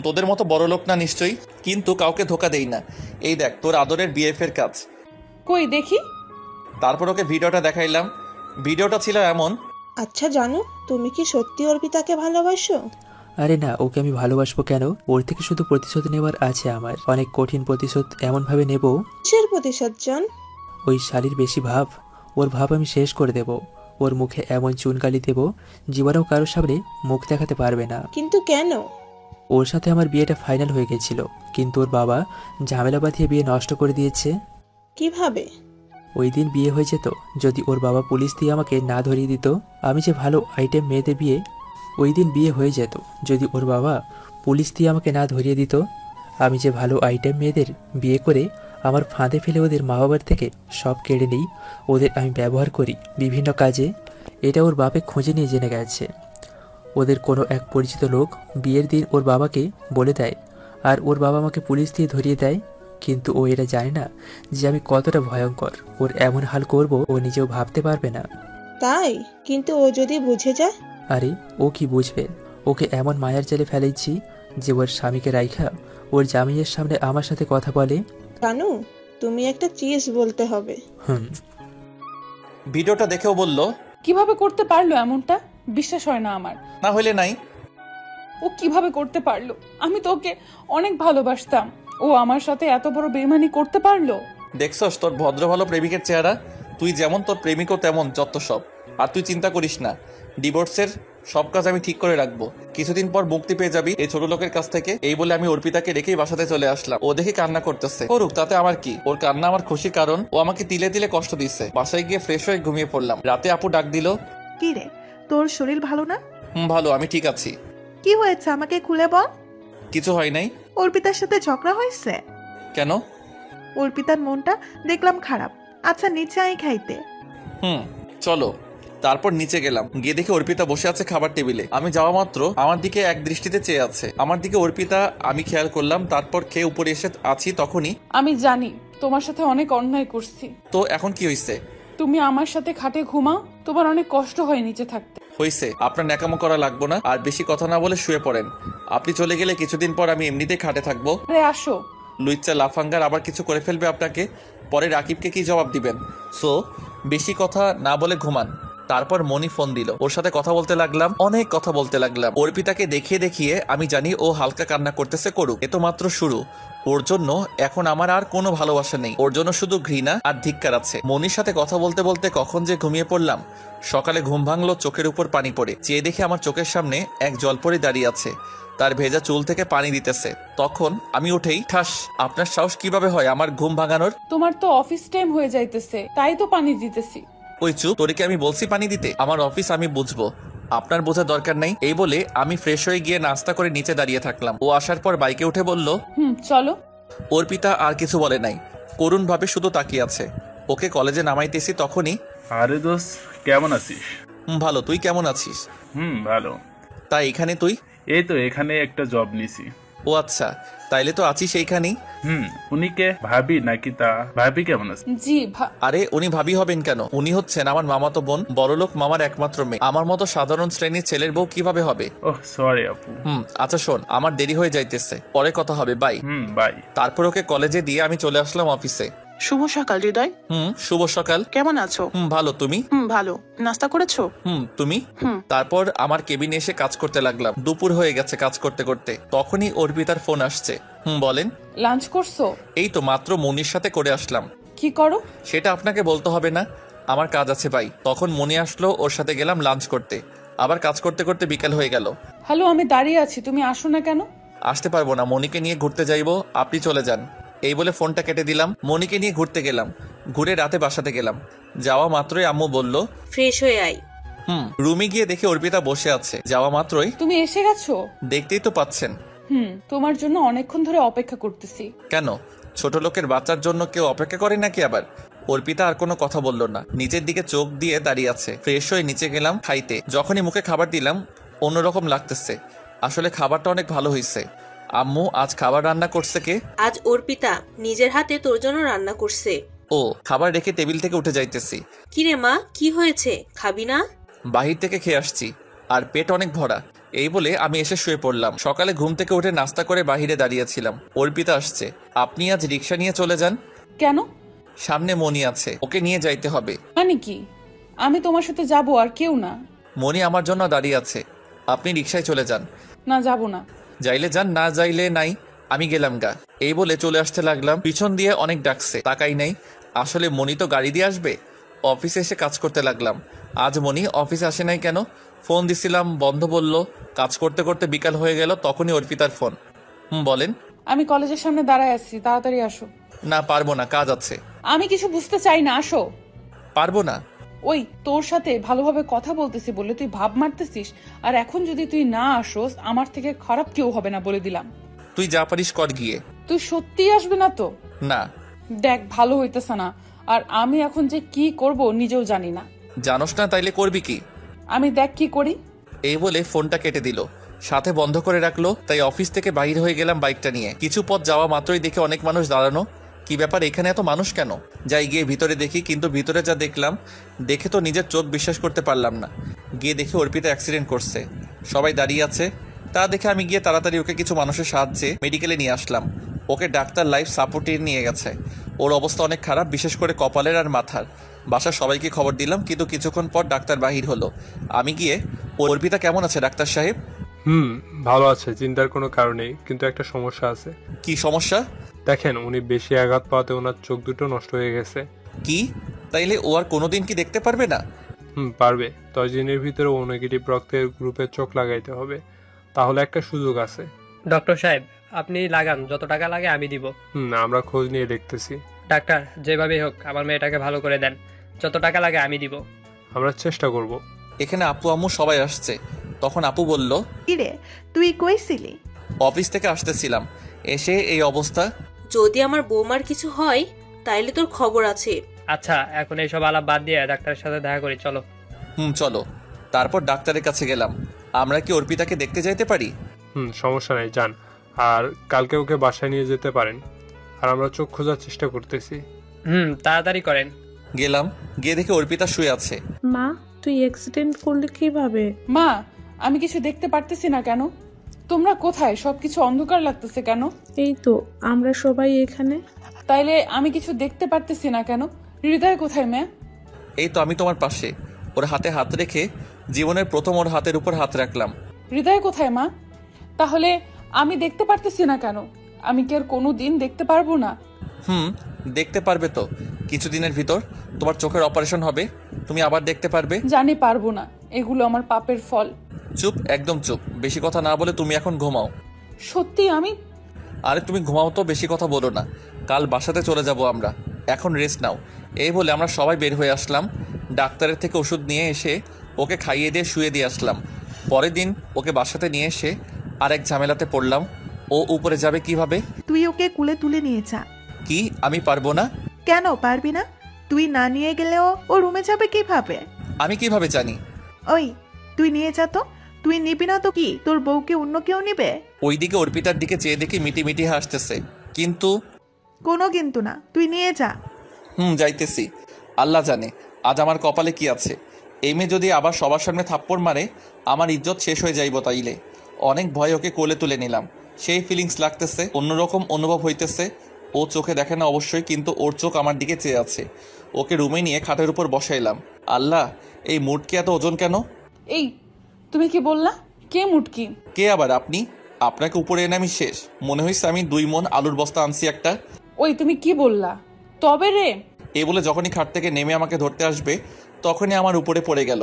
তোদের মতো বড় লোক না নিশ্চয়ই, কিন্তু কাউকে ধোকা দেই না। এই দেখ তোর আদরের বিএফ-এর কাজ। কই দেখি। তারপর ওকে ভিডিওটা দেখাইলাম। ভিডিওটা ছিল এমন। আচ্ছা জানু, তুমি কি সত্যি অর্পিতাকে ভালোবাসো? আরে না, ওকে আমি ভালোবাসবো কেন? ওর থেকে শুধু প্রতিশোধ নেবার আছে আমার, অনেক কঠিন প্রতিশোধ। এমনভাবে নেব। কিসের প্রতিশোধ জান? ওই শালির বেশি ভাব, ওর ভাব আমি শেষ করে দেব। ওর মুখে এমন চুনকালি দেব, জীবনেও কারোর সামনে মুখ দেখাতে পারবে না। কিন্তু কেন? ওর সাথে আমার বিয়েটা ফাইনাল হয়ে গেছিল, কিন্তু ওর বাবা ঝামেলা বাঁধিয়ে বিয়ে নষ্ট করে দিয়েছে। কিভাবে? ওই দিন বিয়ে হয়ে যেত যদি ওর বাবা পুলিশ দিয়ে আমাকে না ধরিয়ে দিত। আমি যে ভালো আইটেম মেয়েদের বিয়ে, ওই দিন বিয়ে হয়ে যেত যদি ওর বাবা পুলিশ দিয়ে আমাকে না ধরিয়ে দিত। আমি যে ভালো আইটেম মেয়েদের বিয়ে করে আমার ফাঁদে ফেলে ওদের মা বাবার থেকে সব কেড়ে নিই, ওদের আমি ব্যবহার করি বিভিন্ন কাজে। এটা ওর বাপে খুঁজে নিয়ে জেনে গেছে। ওদের কোনো এক পরিচিত লোক বিয়ের দিন ওর বাবাকে বলে দেয়, আর ওর বাবা আমাকে পুলিশ দিয়ে ধরিয়ে দেয়। কিন্তু ও এটা জানে না যে আমি কতটা ভয়ঙ্কর। ওর এমন হাল করব ও নিজেও ভাবতে পারবে না। তাই? কিন্তু ও যদি বুঝে যায়? আরে ও কি বুঝবে? ওকে এমন মায়ার জালে ফেলেছি যে ওর স্বামীকে রাইখা ওর জামাইয়ের সামনে আমার সাথে কথা বলে। জানু, তুমি একটা চিজ বলতে হবে। ভিডিওটা দেখেও বলল, কিভাবে করতে পারলো এমনটা? বিশ্বাস হয় না আমার। না হইলে নাই। ও কিভাবে করতে পারলো? আমি তো ওকে অনেক ভালোবাসতাম, ও আমার সাথে এত বড় বেইমানি করতে পারলো? দেখছস তোর ভদ্র ভালো প্রেমিকের চেহারা? তুই যেমন তোর প্রেমিকও তেমন, যত সব। আর তুই চিন্তা করিস না, ডিভোর্সের সব কাজ আমি ঠিক করে রাখবো। কিছুদিন পর মুক্তি পেয়ে যাবি এই ছোট লোকের কাছ থেকে। এই বলে আমি অর্পিতাকে রেখেই বাসাতে চলে আসলাম। ও দেখে কান্না করতেছে। করুক, তাতে আমার কি? ওর কান্না আমার খুশি, কারণ ও আমাকে তিলে তিলে কষ্ট দিচ্ছে। বাসায় গিয়ে ফ্রেশ হয়ে ঘুমিয়ে পড়লাম। রাতে আপু ডাক দিল। কি রে, তোর শরীর ভালো না? ভালো, আমি ঠিক আছি। কি হয়েছে আমাকে খুলে বল। কিছু হয় নাই। অর্পিতার সাথে ঝগড়া হয়েছে? কেন? অর্পিতার মনটা দেখলাম খারাপ। আচ্ছা নিচে আই খাইতে। চলো। তারপর নিচে গেলাম। গিয়ে দেখে অর্পিতা বসে আছে খাবার টেবিলে। আমি যাওয়া মাত্র আমার দিকে এক দৃষ্টিতে চেয়ে আছে। আমার দিকে অর্পিতা আমি খেয়াল করলাম। তারপর খেয়ে উপরে এসে আছি, তখনই আমি জানি তোমার সাথে অনেক অন্যায় করছি। তো এখন কি হয়েছে? তুমি আমার সাথে খাটে ঘুমাও, তোমার অনেক কষ্ট হয় নিচে থাকতে। হয়েছে, আপনার ন্যাকামো করা লাগবো না। আর বেশি কথা না বলে শুয়ে পড়েন। আপনি চলে গেলে কিছুদিন পর আমি এমনিতেই খাটে থাকবো। আরে আসো। লুইচ্চা লাফাঙ্গার আবার কিছু করে ফেলবে আপনাকে। পরে রাকিবকে কি জবাব দিবেন? সো বেশি কথা না বলে ঘুমান। তারপর মনি ফোন দিল, ওর সাথে কথা বলতে লাগলাম, অনেক কথা বলতে লাগলাম। অর্পিতাকে দেখিয়ে দেখিয়ে আমি জানি ও হালকা কান্না করতেছে, করুক, এ তো মাত্র শুরু। ওর জন্য এখন আমার আর কোনো ভালোবাসা নেই, ওর জন্য শুধু ঘৃণা আর ধিক্কার আছে। মনির সাথে কথা বলতে বলতে কখন যে ঘুমিয়ে পড়লাম। সকালে ঘুম ভাঙলো চোখের উপর পানি পড়ে, চেয়ে দেখে আমার চোখের সামনে এক জলপরি দাঁড়িয়ে আছে, তার ভেজা চুল থেকে পানি দিতেছে। তখন আমি উঠেই ঠাস, আপনার সাহস কিভাবে হয় আমার ঘুম ভাঙানোর? তোমার তো অফিস টাইম হয়ে যাইতেছে, তাই তো পানি দিতেছি। ওই চুপ, তোরে কি আমি বলছি পানি দিতে? আমার অফিস, আমি বুঝবো, আপনার বোঝার দরকার নাই। এই বলে আমি ফ্রেশ হয়ে গিয়ে নাস্তা করে নিচে দাঁড়িয়ে থাকলাম। ও আসার পর বাইকে উঠে বলল, চলো। অর্পিতা আর কিছু বলে নাই, করুণ ভাবে শুধু তাকিয়ে আছে। ওকে কলেজে নামাইতেছি তখনই, আরে দোস্ত কেমন আছিস? ভালো, তুই কেমন আছিস? ভালো। তা এখানে তুই? এই তো এখানে একটা জব নিছি। ও আচ্ছা, তাইলে তো আছিস এইখানেই। উনি কে, ভাবি নাকি? তা ভাবি কেমন আছে? জি আরে উনি ভাবি হবেন কেন? উনি হচ্ছেন আমার মামাতো বোন, বড়লোক মামার একমাত্র মেয়ে। আমার মতো সাধারণ শ্রেণীর ছেলের বউ কিভাবে হবে? ওহ সরি আপু। আচ্ছা শোন, আমার দেরি হয়ে যাইতেছে, পরে কথা হবে, বাই। বাই। তারপর ওকে কলেজে দিয়ে আমি চলে আসলাম অফিসে। শুভ সকাল হৃদয়। শুভ সকাল। কেমন আছো? ভালো, তুমি? ভালো। নাস্তা করেছো? তুমি? তারপর আমার কেবিনে এসে কাজ করতে লাগলাম। দুপুর হয়ে গেছে কাজ করতে করতে, তখনই অর্পিতার ফোন আসছে। বলেন। লাঞ্চ করছো? এই তো মাত্র মনির সাথে করে আসলাম। কি করো? সেটা আপনাকে বলতে হবে না, আমার কাজ আছে ভাই। তখন মনি আসলো, ওর সাথে গেলাম লাঞ্চ করতে। আবার কাজ করতে করতে বিকাল হয়ে গেল। হ্যালো, আমি দাঁড়িয়ে আছি, তুমি আসো না কেন? আসতে পারবো না, মনিকে নিয়ে ঘুরতে যাইবো, আপনি চলে যান। এই বলে ফোনটা কেটে দিলাম। মনিকে নিয়ে ঘুরতে গেলাম, ঘুরে রাতে বাসাতে গেলাম। যাওয়া মাত্রই আম্মু বলল, ফ্রেশ হয়ে আয়। রুমে গিয়ে দেখে অর্পিতা বসে আছে। যাওয়া মাত্রই, তুমি এসে গেছো? দেখতেই তো পাচ্ছেন। তোমার জন্য অনেকক্ষণ ধরে অপেক্ষা করতেছি। কেন, ছোট লোকের বাচ্চার জন্য কেউ অপেক্ষা করে নাকি আবার? অর্পিতা আর কোনো কথা বলল না, নিচের দিকে চোখ দিয়ে দাঁড়িয়ে আছে। ফ্রেশ হয়ে নিচে গেলাম খাইতে। যখনই মুখে খাবার দিলাম অন্যরকম লাগতেছে। আসলে খাবারটা অনেক ভালো হয়েছে। আম্মু আজ খাবার রান্না করছে কে? আজ অর্পিতা নিজের হাতে তোর জন্য রান্না করছে। ও, খাবার রেখে টেবিল থেকে উঠে যাইতেছি। কিরে মা, কি হয়েছে, খাবি না? বাহির থেকে খেয়ে আসছি, আর পেট অনেক ভরা। এই বলে আমি এসে শুয়ে পড়লাম। সকালে ঘুম থেকে উঠে নাস্তা করে বাহিরে দাঁড়িয়েছিলাম। অর্পিতা আসছে। আপনি আজ রিক্সা নিয়ে চলে যান। কেন? সামনে মনি আছে, ওকে নিয়ে যাইতে হবে। মানে কি? আমি তোমার সাথে যাব আর কেউ না? মনি আমার জন্য দাঁড়িয়ে আছে, আপনি রিক্সায় চলে যান। না, যাব না। যাইলে যান, না যাইলে নাই, আমি গেলাম গা। এই বলে চলে আসতে লাগলাম। পিছন দিয়ে অনেক ডাকছে, তাকাই নাই। আসলে মনি তো গাড়ি দিয়ে আসবে। অফিসে এসে কাজ করতে লাগলাম। আজ মনি অফিসে আসে নাই কেন? ফোন দিছিলাম, বন্ধ বলল। কাজ করতে করতে বিকাল হয়ে গেল, তখনই অর্পিতার ফোন। বলেন। আমি কলেজের সামনে দাঁড়ায় আছি, তাড়াতাড়ি আসো। না, পারবো না, কাজ আছে। আমি কিছু বুঝতে চাই না, আসো। পারবো না। ওই তোর সাথে ভালোভাবে কথা বলতেছি বলে তুই ভাব মারতেছিস, আর এখন যদি তুই না আসোস আমার থেকে খারাপ কেউ হবে না, বলে দিলাম। তুই যা পারিস কর গিয়ে। তুই সত্যিই আসবে না তো? না। দেখ, ভালো হইতেছে না, আর আমি এখন যে কি করব নিজেও জানি না। জানোস না, তাইলে করবি কি? আমি দেখ কি করি। এই বলে ফোনটা কেটে দিল, সাথে বন্ধ করে রাখলো। তাই অফিস থেকে বাইরে হয়ে গেলাম বাইকটা নিয়ে। কিছু পথ যাওয়া মাত্রই দেখে অনেক মানুষ দাঁড়ানো। কি ব্যাপার, এখানে এত মানুষ কেন? যাই গিয়ে ভিতরে দেখি, কিন্তু ভিতরে যা দেখলাম দেখে তো নিজের চোখ বিশ্বাস করতে পারলাম না। গিয়ে দেখে অর্পিতা অ্যাক্সিডেন্ট করছে, সবাই দাঁড়িয়ে আছে। তা দেখে আমি গিয়ে তাড়াতাড়ি ওকে কিছু মানুষের সাহায্যে মেডিকেলে নিয়ে আসলাম। ওকে ডাক্তার লাইফ সাপোর্টে নিয়ে গেছে। ওর অবস্থা অনেক খারাপ, বিশেষ করে কপালের আর মাথার। বাসার সবাইকে খবর দিলাম, কিন্তু কিছুক্ষণ পর ডাক্তার বাহির হলো। আমি গিয়ে, অর্পিতা কেমন আছে ডাক্তার সাহেব? ভালো আছে, চিন্তার কোনো কারণ নেই, কিন্তু একটা সমস্যা আছে। কি সমস্যা? দেখেন, উনি বেশি আঘাত পাওয়াতে ওনার চোখ দুটো নষ্ট হয়ে গেছে। কি? তাইলে ও আর কোনোদিন কি দেখতে পারবে না? পারবে। 10 দিনের ভিতরে ও নেগেটিভ রক্তের গ্রুপে চোখ লাগাইতে হবে, তাহলে একটা সুযোগ আছে। ডক্টর সাহেব, আপনি লাগান, যত টাকা লাগে আমি দিব। আমরা খোঁজ নিয়ে দেখতেছি। ডাক্তার, যেভাবেই হোক আমার মেয়েটাকে ভালো করে দেন, যত টাকা লাগে আমি দিব। আমরা চেষ্টা করব। এখানে আপু আম্মু সবাই আসছে। তখন আপু বলল, কিরে তুই কইছিলি? অফিস থেকে আসতেছিলাম, এসে এই অবস্থা। যদি আমার বৌমার কিছু হয় তাইলে তোর খবর আছে। আচ্ছা, এখন এইসব আলাপ বাদ দিয়ে ডাক্তারের সাথে দেখা করি, চলো। চলো। তারপর ডাক্তারের কাছে গেলাম। আমরা কি অর্পিতাকে দেখতে যাইতে পারি? সমস্যা নাই, যান। আর কালকে ওকে বাসায় নিয়ে যেতে পারেন, আর আমরা চোখ খোঁজার চেষ্টা করতেছি। তাড়াতাড়ি করেন। গেলাম, গিয়ে দেখে অর্পিতা শুয়ে আছে। মা, তুই অ্যাক্সিডেন্ট করলে কিভাবে? মা, আমি কিছু দেখতে পারতেছি না কেন? তোমরা কোথায়? সবকিছু অন্ধকার লাগতেছে কেন? এই তো আমরা সবাই এখানে। তাইলে আমি কিছু দেখতে পারতেছি না কেন? হৃদয় কোথায় মেয়ে? এই তো আমি তোমার পাশে। ওর হাতে হাত রেখে জীবনের প্রথম ওর হাতের উপর হাত রাখলাম। হৃদয় কোথায় মা? তাহলে আমি দেখতে পারতেছি না কেন? আমি কি আর কোনো দিন দেখতে পারবো না? দেখতে পারবে তো, কিছুদিনের ভিতর তোমার চোখের অপারেশন হবে, তুমি আবার দেখতে পারবে। জানি পারবো না, এগুলো আমার পাপের ফল। চুপ, একদম চুপ, বেশি কথা না বলে তুমি এখন ঘুমাও। সত্যি আমি? আরে তুমি ঘুমাও তো, বেশি কথা বলো না, কাল বাসাতে চলে যাব আমরা, এখন রেস্ট নাও। এই বলে আমরা সবাই বের হয়ে আসলাম। ডাক্তারের থেকে ওষুধ নিয়ে এসে ওকে খাইয়ে দিয়ে শুয়ে দিয়ে আসলাম। পরের দিন ওকে বাসাতে নিয়ে এসে আরেক ঝামেলাতে পড়লাম। ও উপরে যাবে কিভাবে? তুই ওকে কুলে তুলে নিয়ে যা। কি আমি পারবো না? কেন পারবি না? তুই না নিয়ে গেলেও ও রুমে যাবে কিভাবে? আমি কিভাবে জানি? ওই তুই নিয়ে যা তো। তুই নিবি না তো কি তোর বউকে অন্য কেউ নিবে? ওইদিকে অর্পিতার দিকে চেয়ে দেখি মিটি মিটি হাসতেছে। কিন্তু কোনো কিন্তু না, তুই নিয়ে যা। যাইতেছি। আল্লাহ জানে আজ আমার কপালে কি আছে। এই মেয়ে যদি আবার সবার সামনে থাপ্পড় মারে আমার ইজ্জত শেষ হয়ে যাইব। তাইলে অনেক ভয় ওকে কোলে তুলে নিলাম। সেই ফিলিংস লাগতেছে, অন্যরকম অনুভব হইতেছে। ও চোখে দেখে না অবশ্যই, কিন্তু ওর চোখ আমার দিকে চেয়ে আছে। ওকে রুমে নিয়ে খাটের উপর বসাইলাম। আল্লাহ, এই মুটকি এত ওজন কেন? এই তুমি কি বললা? কে মুটকি? কে আবার? আপনি। আপনাকে উপরে এনে আমি শেষ। মনে হয়েছে আমি 2 মণ আলুর বস্তা আনছি একটা। ওই তুমি কি বললা? তবে রে। এই বলে যখনই খাট থেকে নেমে আমাকে ধরতে আসবে তখনই আমার উপরে পড়ে গেল,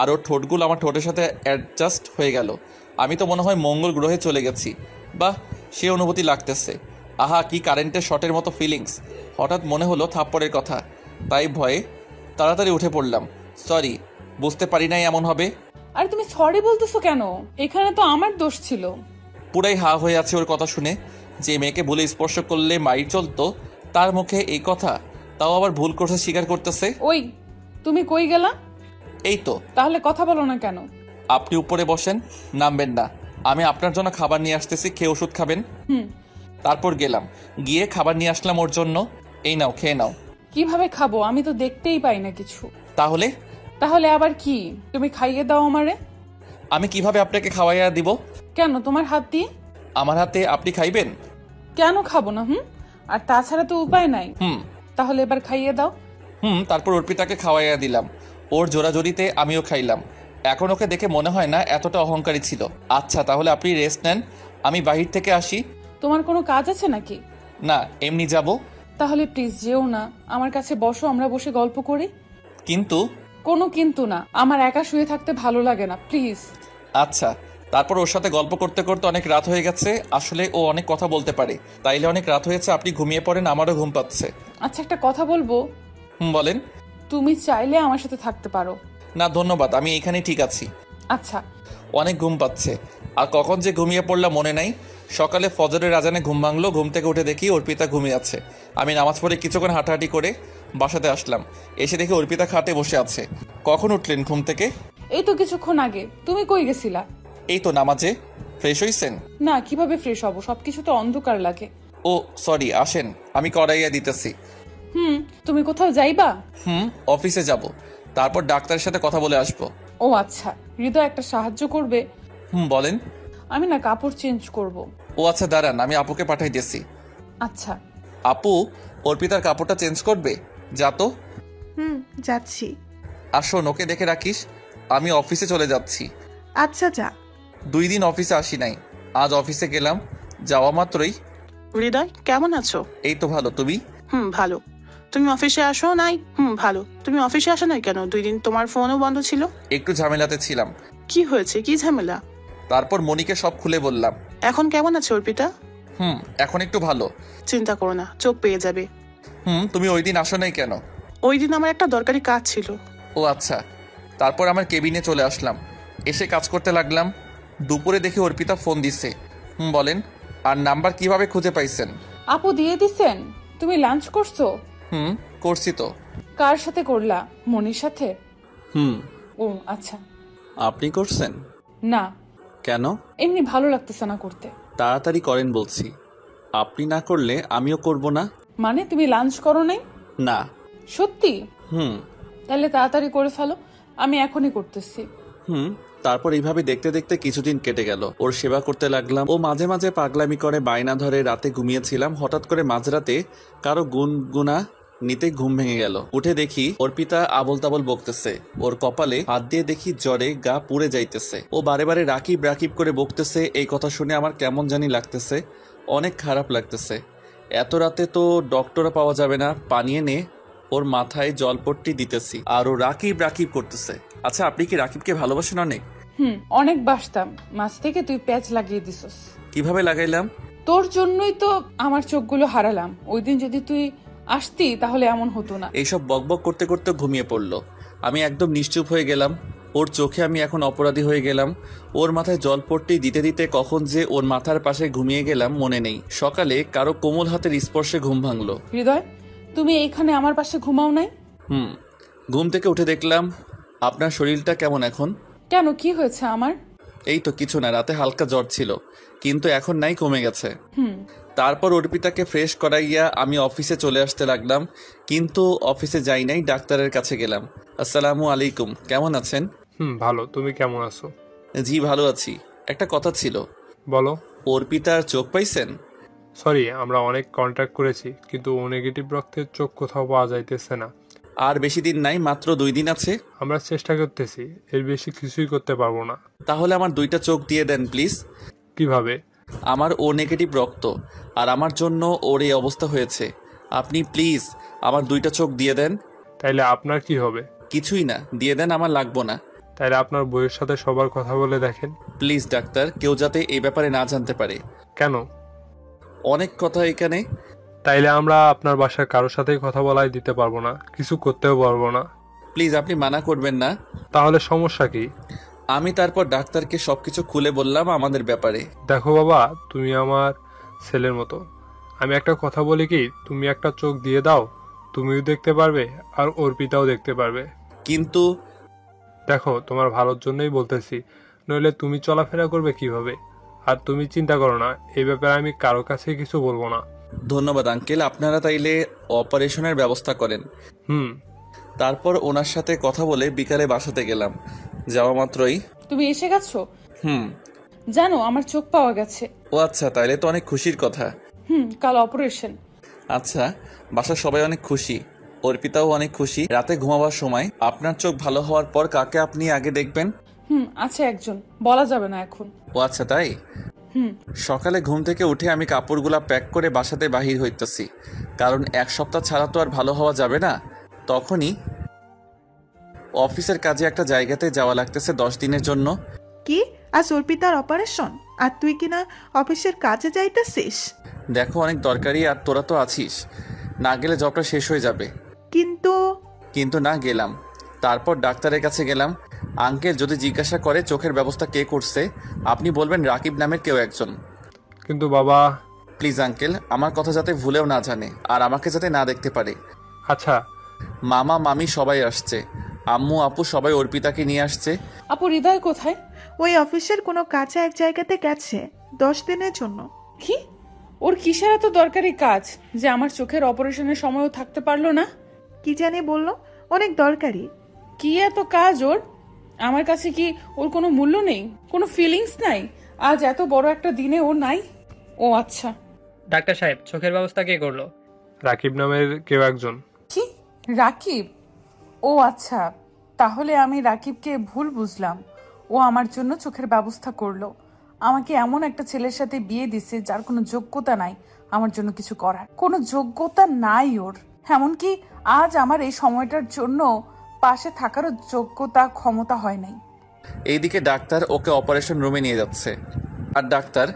আর ওর ঠোঁটগুলো আমার ঠোঁটের সাথে অ্যাডজাস্ট হয়ে গেল। আমি তো মনে হয় মঙ্গল গ্রহে চলে গেছি। বাহ, সে অনুভূতি লাগতেছে। আহা, কি কারেন্টের শটের মতো ফিলিংস। হঠাৎ মনে হলো থাপ্পড়ের কথা, তাই ভয়ে তাড়াতাড়ি উঠে পড়লাম। সরি, বুঝতে পারি নাই এমন হবে। আর তুমি সরি বলতেছো কেন? এখানে তো আমার দোষ ছিল। পুরাই হা হয়ে আছে ওর কথা শুনে। যে মেয়েকে ভুলে স্পর্শ করলে মাইর চলতো, তার মুখে এই কথা, তাও আবার ভুল করতে স্বীকার করতেছে। ওই তুমি কই গেলা? এই তো। তাহলে কথা বলো না কেন? আপনি উপরে বসেন, নামবেন না। আমি আপনার জন্য খাবার নিয়ে আসতেছি, খেয়ে ওষুধ খাবেন। তারপর গেলাম, গিয়ে খাবার নিয়ে আসলাম ওর জন্য। এই নাও, খেয়ে নাও। কিভাবে খাবো? আমি তো দেখতেই পাই না কিছু। তাহলে? তাহলে আবার কি? তুমি খাইয়ে দাও আমারে। আমি কিভাবে আপনাকে খাওয়াইয়া দিব? কেন, তোমার হাত দিয়ে? আমার হাতে আপনি খাইবেন? কেন খাবো না? আর তাছাড়া তো উপায় নাই। তাহলে এবার খাইয়ে দাও। তারপর অর্পিতাকে খাওয়াইয়া দিলাম। ওর জোরাজোরিতে আমিও খাইলাম। এখন ওকে দেখে মনে হয় না এতটা অহংকারী ছিল। আচ্ছা, তাহলে আপনি রেস্ট নেন, আমি বাহির থেকে আসি। তোমার কোনো কাজ আছে নাকি? না, এমনি যাব। তাহলে প্লিজ যেও না, আমার কাছে বসো, আমরা বসে গল্প করি। কিন্তু? কোনো কিন্তু না, আমার একা শুয়ে থাকতে ভালো লাগে না, প্লিজ। আচ্ছা। তারপর ওর সাথে গল্প করতে করতে অনেক রাত হয়ে গেছে। আসলে ও অনেক কথা বলতে পারে, তাইলে অনেক রাত হয়েছে। আপনি ঘুমিয়ে পড়েন, আমারও ঘুম পাচ্ছে। আচ্ছা, একটা কথা বলবো? বলেন। তুমি চাইলে আমার সাথে থাকতে পারো। না ধন্যবাদ, আমি এখানেই ঠিক আছি। আচ্ছা। অনেক ঘুম পাচ্ছে, আর কখন যে ঘুমিয়ে পড়লাম মনে নাই। সকালে ফজরের আজানে ঘুম ভাঙলো। ঘুম থেকে উঠে দেখি অর্পিতা ঘুমিয়ে আছে। আমি নামাজ পড়ে কিছুক্ষণ হাঁটাহাঁটি করে বাসাতে আসলাম। এসে দেখি অর্পিতা খাটে বসে আছে। কখন উঠলেন ঘুম থেকে? এই তো কিছুক্ষণ আগে। তুমি কই গেছিলা? এই তো নামাজে। ফ্রেশ হইছেন? না, কিভাবে ফ্রেশ হব? সবকিছু তো অন্ধকার লাগে। ও সরি, আসেন, আমি করাইয়া দিতেছি। তুমি কোথাও যাইবা? অফিসে যাব, তারপর ডাক্তারের সাথে কথা বলে আসবো। ও আচ্ছা, হৃদয় একটা সাহায্য করবে? বলেন। আমি না কাপড় চেঞ্জ করব। ও আচ্ছা, দাঁড়ান, আমি আপুকে পাঠাইতেছি। আচ্ছা। আপু, অর্পিতার কাপড়টা চেঞ্জ করবে, যা তো। যাচ্ছি। আর শোন, ওকে দেখে রাখিস, আমি অফিসে চলে যাচ্ছি। আচ্ছা যা। 2 দিন অফিসে আসি নাই, আজ অফিসে গেলাম। যাওয়া মাত্রই। হৃদয়, কেমন আছো? এই তো ভালো, তুমি? ভালো। তুমি অফিসে আসো নাই? ভালো। তুমি অফিসে আসো নাই কেন? 2 দিন তোমার ফোনও বন্ধ ছিল। একটু ঝামেলাতে ছিলাম। কি হয়েছে? কি ঝামেলা? তারপর মনিকে সব খুলে বললাম। এখন কেমন আছে অর্পিতা? এখন একটু ভালো। চিন্তা করো না, চোখ পেয়ে যাবে। তুমি ওই দিন আসো নাই কেন? ওই দিন আমার একটা দরকারি কাজ ছিল। ও আচ্ছা। তারপর আমার কেবিনে চলে আসলাম, এসে কাজ করতে লাগলাম। দুপুরে দেখি অর্পিতা ফোন দিছে। বলেন। আর নাম্বার কিভাবে খুঁজে পাইছেন? আপু দিয়ে দিছেন। তুমি লাঞ্চ করছো? করছি তো। কার সাথে করলা? মনির সাথে? ও আচ্ছা। আপনি করছেন? না। কেন? এমনি ভালো লাগতেছে না করতে। তাড়াতাড়ি করেন বলছি। আপনি না করলে আমিও করব না। মানে তুমি লাঞ্চ করো নাই? না। সত্যি? তাহলে তাড়াতাড়ি করে ফেলো, আমি এখনই করতেছি। তারপর এইভাবে দেখতে দেখতে কিছুদিন কেটে গেল। ওর সেবা করতে লাগলাম। ও মাঝে মাঝে পাগলামি করে বায়না ধরে। রাতে ঘুমিয়েছিলাম, হঠাৎ করে মাঝরাতে কারো গুনগুনা নিতে ঘুম ভেঙে গেল। উঠে দেখি অর্পিতা আবল তাবল বকতেছে। ওর কপালে হাত দিয়ে দেখি জ্বরে গা পুড়ে যাইতেছে। ও বারে বারে রাকিব রাকিব করে বকতেছে। এই কথা শুনে আমার কেমন জানি লাগতেছে, অনেক খারাপ লাগতেছে। এত রাতে তো ডক্টরও পাওয়া যাবে না, পানি এনে ওর মাথায় জলপট্টি দিতেছি আর ও রাকিব রাকিব করতেছে। আচ্ছা, আপনি কি রাকিবকে ভালোবাসেন অনেক? অনেক বাসতাম, মাঝ থেকে তুই প্যাচ লাগিয়ে দিছস। কিভাবে লাগাইলাম? তোর জন্যই তো আমার চোখগুলো হারালাম। ওই দিন যদি তুই আসতি তাহলে এমন হতো না। এইসব বকবক করতে করতে ঘুমিয়ে পড়লো। আমি একদম নিশ্চুপ হয়ে গেলাম। ওর চোখে আমি এখন অপরাধী হয়ে গেলাম। ওর মাথায় জলপট্টি দিতে দিতে কখন যে ওর মাথার পাশে ঘুমিয়ে গেলাম মনে নেই। সকালে কারো কোমল হাতের স্পর্শে ঘুম ভাঙলো। হৃদয়, তুমি এইখানে আমার পাশে ঘুমাও নাই? ঘুম থেকে উঠে দেখলাম। আপনার শরীরটা কেমন এখন? কেন, কি হয়েছে আমার? এই তো কিছু না, রাতে হালকা জ্বর ছিল, কিন্তু এখন নাই, কমে গেছে। তারপর অর্পিতাকে ফ্রেশ করাইয়া আমি অফিসে চলে আসতে লাগলাম, কিন্তু অফিসে যাই নাই, ডাক্তারের কাছে গেলাম। আসসালামু আলাইকুম, কেমন আছেন? ভালো, তুমি কেমন আছো? জি ভালো আছি। একটা কথা ছিল। বলো। অর্পিতার চোখ পাইছেন? সরি, আমরা অনেক কন্ট্যাক্ট করেছি, কিন্তু ও নেগেটিভ রক্তের চোখ কোথাও পাওয়া যাইতেছে না। আর বেশি দিন নাই, মাত্র 2 দিন আছে। আমরা চেষ্টা করতেছি, এর বেশি কিছুই করতে পারবো না। তাহলে আমার 2টা চোখ দিয়ে দেন প্লিজ। কিভাবে? আমার ও নেগেটিভ রক্ত, আর আমার জন্য ওর এই অবস্থা হয়েছে। আপনি প্লিজ আমার 2টা চোখ দিয়ে দেন। তাইলে আপনার কি হবে? কিছুই না, দিয়ে দেন, আমার লাগবো না। তাইলে আপনার বইয়ের সাথে সবার কথা বলে দেখেন। প্লিজ ডাক্তার, কেউ যাতে এই ব্যাপারে না জানতে পারে। কেন? অনেক কথা এখানে। তাইলে আমরা আপনার বাসায় কারোর সাথেই কথা বলাই দিতে পারবো না, কিছু করতেও পারবো না। প্লিজ আপনি মানা করবেন না। তাহলে সমস্যা কি? আমি তারপর ডাক্তারকে সবকিছু খুলে বললাম আমাদের ব্যাপারে। দেখো বাবা, তুমি আমার ছেলের মতো। আমি একটা কথা বলি কি, তুমি একটা চোখ দিয়ে দাও, তুমিও দেখতে পারবে আর অর্পিতাও দেখতে পারবে। কিন্তু দেখো, তোমার ভালোর জন্যই বলতেছি, নইলে তুমি চলাফেরা করবে কিভাবে? আর তুমি চিন্তা করো না, এই ব্যাপারে আমি কারো কাছে কিছু বলবো না। ধন্যবাদ আঙ্কেল, আপনারা তাইলে অপারেশনের ব্যবস্থা করেন। তারপর ওনার সাথে কথা বলে বিকালে বাসাতে গেলাম। যাওয়া মাত্রই, তুমি এসে গেছো? জানো আমার চোখ পাওয়া গেছে। ও আচ্ছা, তাইলে তো অনেক খুশির কথা। কাল অপারেশন। আচ্ছা, বাসার সবাই অনেক খুশি, অর্পিতাও অনেক খুশি। রাতে ঘুমাবার সময় আপনার চোখ ভালো হওয়ার পর কাকে আপনি আগে দেখবেন? আছে একজন, বলা যাবে না এখন। ও আচ্ছা, তাই। সকালে ঘুম থেকে উঠে আমি কাপড়গুলা প্যাক করে বাসাতে বাহির হইতেছি, কারণ 1 সপ্তাহ ছাড়া তো আর ভালো হওয়া যাবে না। তখনই অফিসের কাজে একটা জায়গাতে যাওয়া লাগতেছে 10 দিনের জন্য। কি, আজ অর্পিতার অপারেশন আর তুই কিনা অফিসের কাজে যাইতেছিস? দেখো, অনেক দরকারি, আর তোরা তো আছিস, না গেলে জবটা শেষ হয়ে যাবে। কিন্তু না গেলাম। তারপর ডাক্তারের কাছে গেলাম। আঙ্কেল যদি জিজ্ঞাসা করে চোখের ব্যবস্থা কে করছে, আপনি বলবেন রাকিব নামের কেউ একজন। কিন্তু বাবা। প্লিজ আঙ্কেল, আমার কথা যাতে ভুলেও না জানে, আর আমাকে যাতে না দেখতে পারে। আচ্ছা। মামা মামি সবাই আসছে, আম্মু আপু সবাই অর্পিতাকে নিয়ে আসছে। আপু, হৃদয় কোথায়? ওই অফিসের কোনো কাজে এক জায়গাতে গেছে 10 দিনের জন্য। কি? ওর কিসের এত দরকারি কাজ যে আমার চোখের অপারেশনের সময়ও থাকতে পারলো না? কি জানি বললো, অনেক দরকারি। কি এত কাজ ওর? আমার কাছে কি ওর কোনো মূল্য নেই, কোনো ফিলিংস নাই? আজ এত বড় একটা দিনে ও নাই? ও আচ্ছা। ডাক্তার সাহেব, চোখের ব্যবস্থা কে করলো? রাকিব নামের কেউ একজন। কি, রাকিব? ও আচ্ছা, তাহলে আমি রাকিবকে ভুল বুঝলাম। ও আমার জন্য চোখের ব্যবস্থা করলো। আমাকে এমন একটা ছেলের সাথে বিয়ে দিছে যার কোনো যোগ্যতা নাই আমার জন্য কিছু করার। কোনো যোগ্যতা নাই ওর। এমনকি আজ আমার এই সময়টার জন্য পাশে থাকারও যোগ্যতা ক্ষমতা হয় নাই। এইদিকে ডাক্তার ওকে অপারেশন রুমে নিয়ে যাচ্ছে, আর ডাক্তার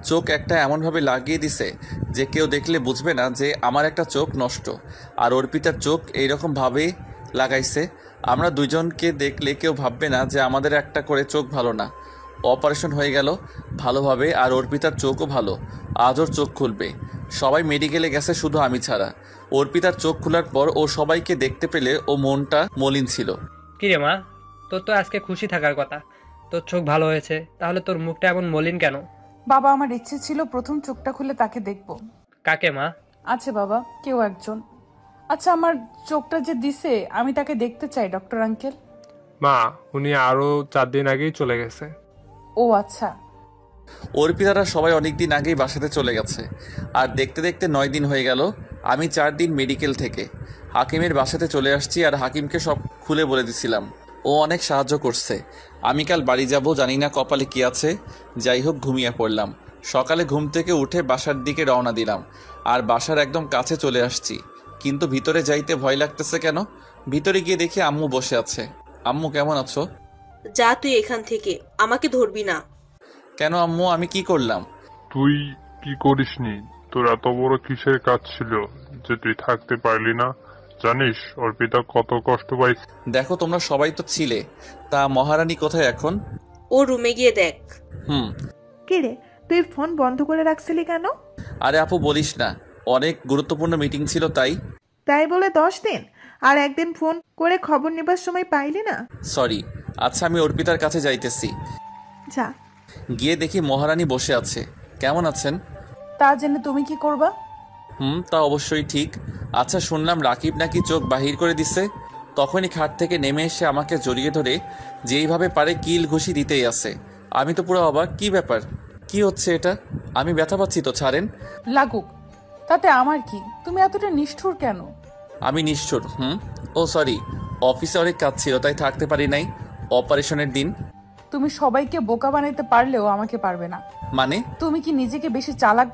চোখ একটা এমনভাবে লাগিয়ে দিছে যে কেউ দেখলে বুঝবে না যে আমার একটা চোখ নষ্ট, আর অর্পিতার চোখ এইরকম ভাবে লাগাইছে আমরা দুইজনকে দেখলে কেউ ভাববে না যে আমাদের একটা করে চোখ ভালো না। অপারেশন হয়ে গেল ভালোভাবে, আর অর্পিতার চোখও ভালো, আজ ওর চোখ খুলবে। সবাই মেডিকেলে গেছে, শুধু আমি ছাড়া। অর্পিতার চোখ খোলার পর ও সবাইকে দেখতে পেলে ও মনটা মলিন ছিল। কিরে মা, তোর তো আজকে খুশি থাকার কথা, তোর চোখ ভালো হয়েছে, তাহলে তোর মুখটা এমন মলিন কেন? বাবা, আমার ইচ্ছে ছিল প্রথম চোখটা খুলে তাকে দেখবো। কাকে মা? আছে বাবা, কেউ একজন। আচ্ছা, আমার চোখটা যে দিছে আমি তাকে দেখতে চাই ডক্টর আঙ্কেল। মা, উনি আরো 4 দিন আগেই চলে গেছে। ও আচ্ছা। অর্পিতারা সবাই অনেকদিন আগেই বাসাতে চলে গেছে, আর দেখতে দেখতে 9 দিন হয়ে গেল। আমি 4 দিন মেডিকেল থেকে, হাকিমের বাসাতে চলে আসছি আর হাকিমকে সব খুলে বলে দিছিলাম। ও অনেক সাহায্য করছে। আমি কাল বাড়ি যাব, জানি না কপালে কি আছে। যাই হোক, ঘুমিয়ে পড়লাম। সকালে ঘুম থেকে উঠে বাসার দিকে রওনা দিলাম আর বাসার একদম কাছে চলে আসছি, কিন্তু ভিতরে যাইতে ভয় লাগতেছে। কেন? ভিতরে গিয়ে দেখি আম্মু বসে আছে। আম্মু, কেমন আছো? যা তুই এখান থেকে, আমাকে ধরবি না। কেন আম্মু, আমি কি করলাম? তুই কি করিসনি? তোর এত বড় কিসের কাজ ছিল যে তুই থাকতে পারলি না? জানিস অর্পিতা কত কষ্ট পাইছে? দেখো, তোমরা সবাই তো ছিলে, তা মহারানী কোথায় এখন? ও রুমে গিয়ে দেখ। কিরে, তুই ফোন বন্ধ করে রাখছিলি কেন? আরে আপু, বলিস না, অনেক গুরুত্বপূর্ণ মিটিং ছিল তাই। তাই বলে 10 দিন আর একদিন ফোন করে খবর নেবার সময় পাইলি না? সরি। আচ্ছা, আমি অর্পিতার কাছে যাইতেছি। যা। গিয়ে দেখি মহারানী বসে আছে। কেমন আছেন? তা জেনে তুমি কি করবা? তা অবশ্যই ঠিক। আচ্ছা, শুনলাম রাকিব নাকি চোখ বাহির করে দিছে। তখনই খাট থেকে নেমে এসে আমাকে জড়িয়ে ধরে যেইভাবে পারে কিল ঘুষি দিতেই আছে। আমি তো পুরো অবাক। কি ব্যাপার? কি হচ্ছে এটা? আমি ব্যথা পাচ্ছি তো, ছাড়েন। লাগুক, তাতে আমার কি? তুমি এতটা নিষ্ঠুর কেন? আমি নিষ্ঠুর? ও সরি, অফিসে অনেক কাজ ছিল তাই থাকতে পারি নাই। অপারেশনের দিন। তুমি সবাইকে বোকা বানাইতে পারলেও আমাকে পারবে না। মানে? তুমি কি নিজেকে বেশি চালাক